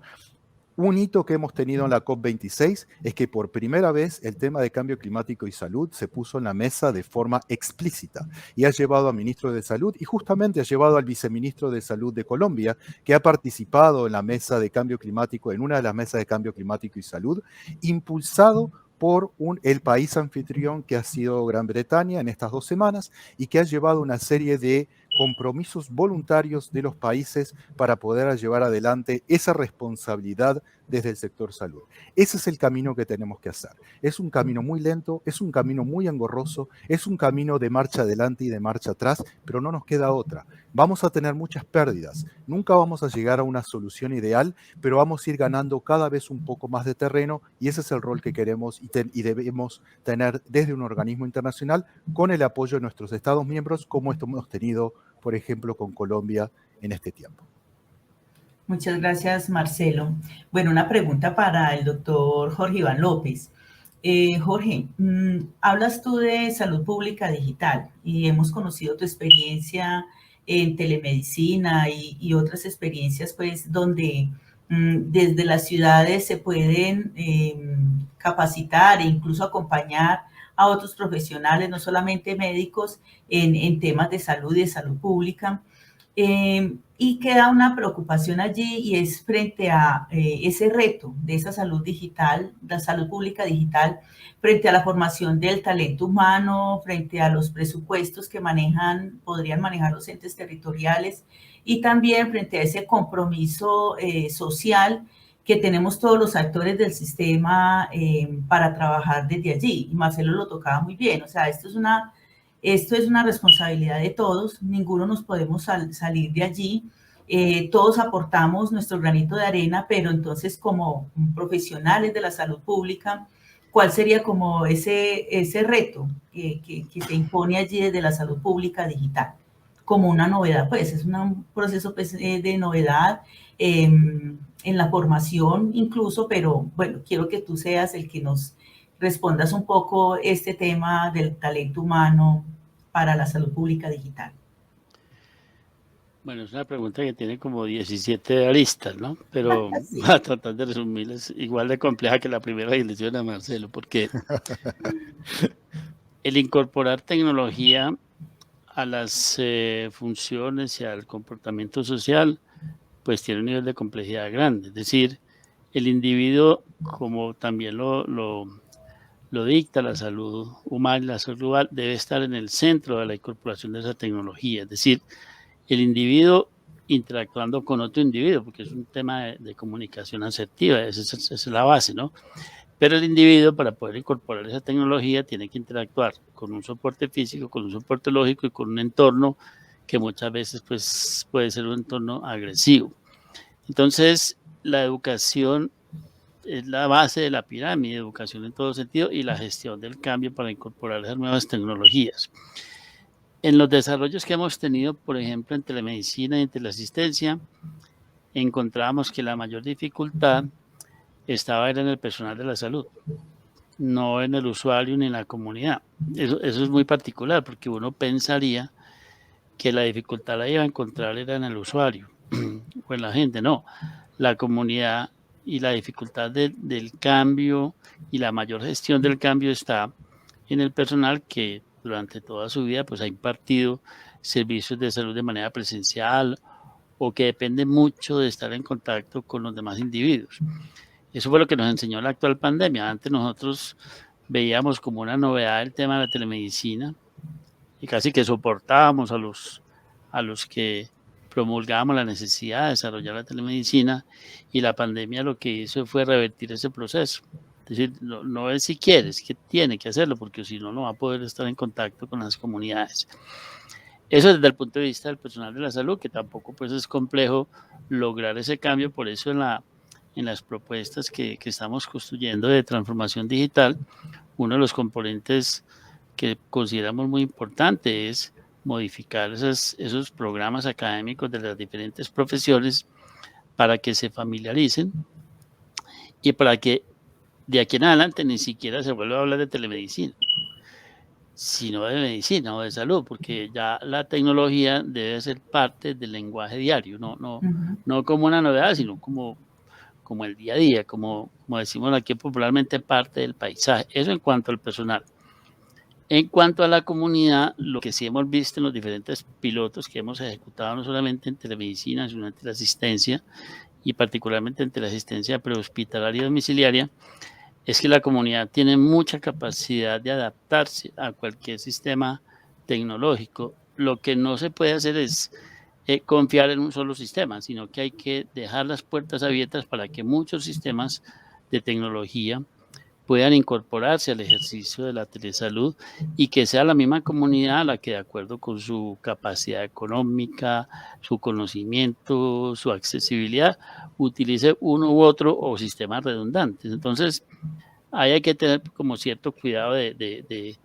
Un hito que hemos tenido en la COP26 es que por primera vez el tema de cambio climático y salud se puso en la mesa de forma explícita y ha llevado al ministro de Salud y justamente ha llevado al viceministro de Salud de Colombia, que ha participado en la mesa de cambio climático, en una de las mesas de cambio climático y salud, impulsado por el país anfitrión que ha sido Gran Bretaña en estas 2 semanas y que ha llevado una serie de compromisos voluntarios de los países para poder llevar adelante esa responsabilidad desde el sector salud. Ese es el camino que tenemos que hacer. Es un camino muy lento, es un camino muy engorroso, es un camino de marcha adelante y de marcha atrás, pero no nos queda otra. Vamos a tener muchas pérdidas, nunca vamos a llegar a una solución ideal, pero vamos a ir ganando cada vez un poco más de terreno y ese es el rol que queremos y debemos tener desde un organismo internacional con el apoyo de nuestros Estados miembros, como esto hemos tenido, por ejemplo, con Colombia en este tiempo. Muchas gracias, Marcelo. Bueno, una pregunta para el doctor Jorge Iván López. Jorge, hablas tú de salud pública digital y hemos conocido tu experiencia en telemedicina y otras experiencias, pues, donde desde las ciudades se pueden capacitar e incluso acompañar a otros profesionales, no solamente médicos, en temas de salud y de salud pública. Y queda una preocupación allí y es frente a ese reto de esa salud digital, la salud pública digital, frente a la formación del talento humano, frente a los presupuestos que podrían manejar los entes territoriales y también frente a ese compromiso social que tenemos todos los actores del sistema para trabajar desde allí. Y Marcelo lo tocaba muy bien, o sea, esto es una responsabilidad de todos, ninguno nos podemos salir de allí, todos aportamos nuestro granito de arena, pero entonces como profesionales de la salud pública, ¿cuál sería como ese reto que se impone allí desde la salud pública digital? Como una novedad, pues es un proceso pues, de novedad en la formación incluso, pero bueno, quiero que tú seas el que nos respondas un poco este tema del talento humano para la salud pública digital. Bueno, es una pregunta que tiene como 17 aristas, ¿no? Pero Sí. voy a tratar de resumirles, igual de compleja que la primera que le hicieron a Marcelo, porque el incorporar tecnología a las funciones y al comportamiento social, pues tiene un nivel de complejidad grande. Es decir, el individuo, como también lo dicta la salud humana y la salud global, debe estar en el centro de la incorporación de esa tecnología. Es decir, el individuo interactuando con otro individuo, porque es un tema de comunicación asertiva, esa es la base, ¿no? Pero el individuo, para poder incorporar esa tecnología, tiene que interactuar con un soporte físico, con un soporte lógico y con un entorno que muchas veces pues, puede ser un entorno agresivo. Entonces, la educación es la base de la pirámide, educación en todo sentido, y la gestión del cambio para incorporar esas nuevas tecnologías. En los desarrollos que hemos tenido, por ejemplo, en telemedicina y en teleasistencia, encontramos que la mayor dificultad estaba en el personal de la salud, no en el usuario ni en la comunidad. Eso es muy particular, porque uno pensaría que la dificultad la iba a encontrar era en el usuario o en la gente. No, la comunidad y la dificultad del cambio y la mayor gestión del cambio está en el personal que durante toda su vida pues ha impartido servicios de salud de manera presencial o que depende mucho de estar en contacto con los demás individuos. Eso fue lo que nos enseñó la actual pandemia. Antes nosotros veíamos como una novedad el tema de la telemedicina y casi que soportábamos a los que promulgábamos la necesidad de desarrollar la telemedicina, y la pandemia lo que hizo fue revertir ese proceso. Es decir, no es si quiere, es que tiene que hacerlo, porque si no, no va a poder estar en contacto con las comunidades. Eso desde el punto de vista del personal de la salud, que tampoco pues es complejo lograr ese cambio. Por eso en las propuestas que estamos construyendo de transformación digital, uno de los componentes que consideramos muy importante es modificar esos programas académicos de las diferentes profesiones para que se familiaricen y para que de aquí en adelante ni siquiera se vuelva a hablar de telemedicina, sino de medicina o de salud, porque ya la tecnología debe ser parte del lenguaje diario, no como una novedad, sino como el día a día, como decimos aquí popularmente, parte del paisaje. Eso en cuanto al personal. En cuanto a la comunidad, lo que sí hemos visto en los diferentes pilotos que hemos ejecutado, no solamente en telemedicina, sino en teleasistencia, y particularmente en teleasistencia prehospitalaria y domiciliaria, es que la comunidad tiene mucha capacidad de adaptarse a cualquier sistema tecnológico. Lo que no se puede hacer es confiar en un solo sistema, sino que hay que dejar las puertas abiertas para que muchos sistemas de tecnología puedan incorporarse al ejercicio de la telesalud y que sea la misma comunidad la que, de acuerdo con su capacidad económica, su conocimiento, su accesibilidad, utilice uno u otro o sistemas redundantes. Entonces, ahí hay que tener como cierto cuidado de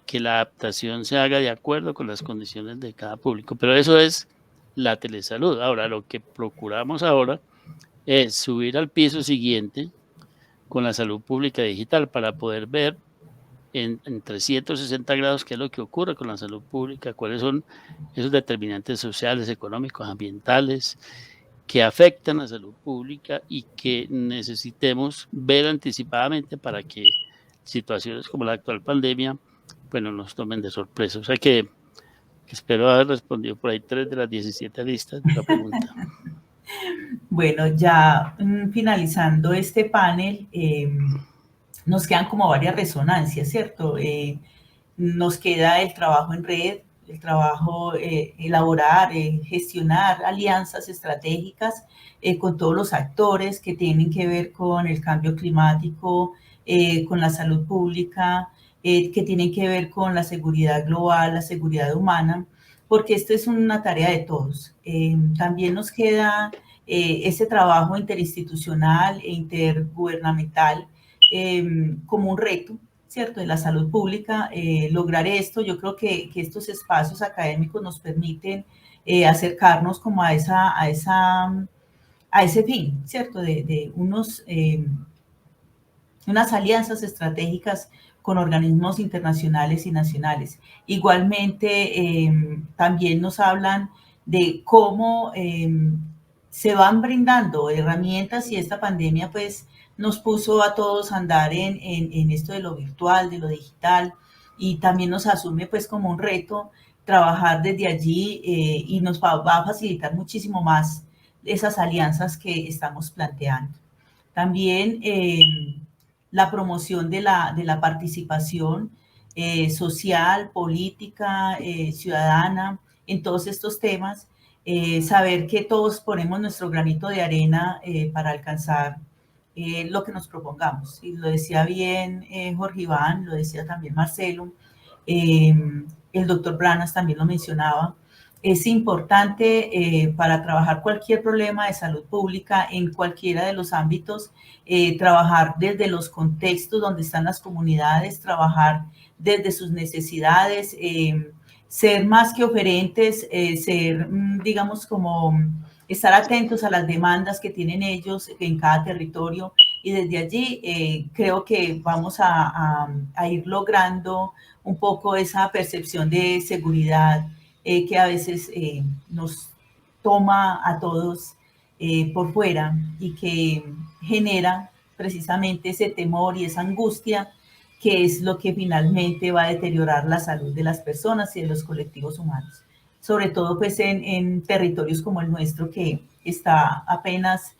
que la adaptación se haga de acuerdo con las condiciones de cada público. Pero eso es la telesalud. Ahora, lo que procuramos ahora es subir al piso siguiente con la salud pública digital para poder ver en 360 grados qué es lo que ocurre con la salud pública, cuáles son esos determinantes sociales, económicos, ambientales que afectan la salud pública y que necesitemos ver anticipadamente para que situaciones como la actual pandemia, bueno, nos tomen de sorpresa. O sea que espero haber respondido por ahí 3 de las 17 listas de la pregunta. Bueno, ya finalizando este panel, nos quedan como varias resonancias, ¿cierto? Nos queda el trabajo en red, el trabajo, elaborar, gestionar alianzas estratégicas con todos los actores que tienen que ver con el cambio climático, con la salud pública, que tienen que ver con la seguridad global, la seguridad humana, porque esto es una tarea de todos. También nos queda ese trabajo interinstitucional e intergubernamental como un reto, ¿cierto?, de la salud pública, lograr esto. Yo creo que estos espacios académicos nos permiten acercarnos como a ese fin, ¿cierto?, de unas alianzas estratégicas con organismos internacionales y nacionales. Igualmente, también nos hablan de cómo se van brindando herramientas y esta pandemia pues nos puso a todos a andar en esto de lo virtual, de lo digital, y también nos asume pues como un reto trabajar desde allí y nos va a facilitar muchísimo más esas alianzas que estamos planteando. También la promoción de la participación social, política, ciudadana, en todos estos temas, saber que todos ponemos nuestro granito de arena para alcanzar lo que nos propongamos. Y lo decía bien Jorge Iván, lo decía también Marcelo, el doctor Branas también lo mencionaba. Es importante para trabajar cualquier problema de salud pública en cualquiera de los ámbitos, trabajar desde los contextos donde están las comunidades, trabajar desde sus necesidades, ser más que oferentes, ser, digamos, como estar atentos a las demandas que tienen ellos en cada territorio, y desde allí creo que vamos a ir logrando un poco esa percepción de seguridad que a veces nos toma a todos por fuera y que genera precisamente ese temor y esa angustia que es lo que finalmente va a deteriorar la salud de las personas y de los colectivos humanos. Sobre todo pues en territorios como el nuestro, que está apenas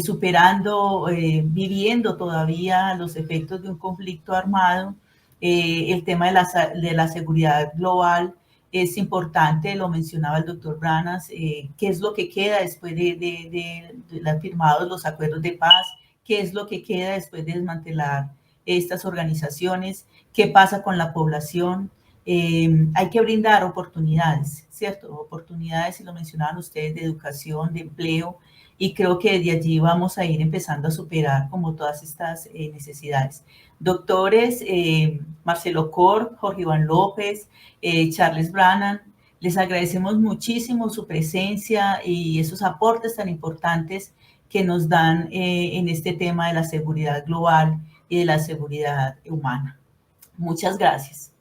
superando, viviendo todavía los efectos de un conflicto armado. El tema de la seguridad global es importante, lo mencionaba el doctor Branas, qué es lo que queda después de firmados los acuerdos de paz, qué es lo que queda después de desmantelar estas organizaciones, qué pasa con la población, hay que brindar oportunidades, ¿cierto? Oportunidades, y lo mencionaban ustedes, de educación, de empleo, y creo que desde allí vamos a ir empezando a superar como todas estas necesidades. Doctores Marcelo Cor, Jorge Iván López, Charles Brannan, les agradecemos muchísimo su presencia y esos aportes tan importantes que nos dan en este tema de la seguridad global y de la seguridad humana. Muchas gracias.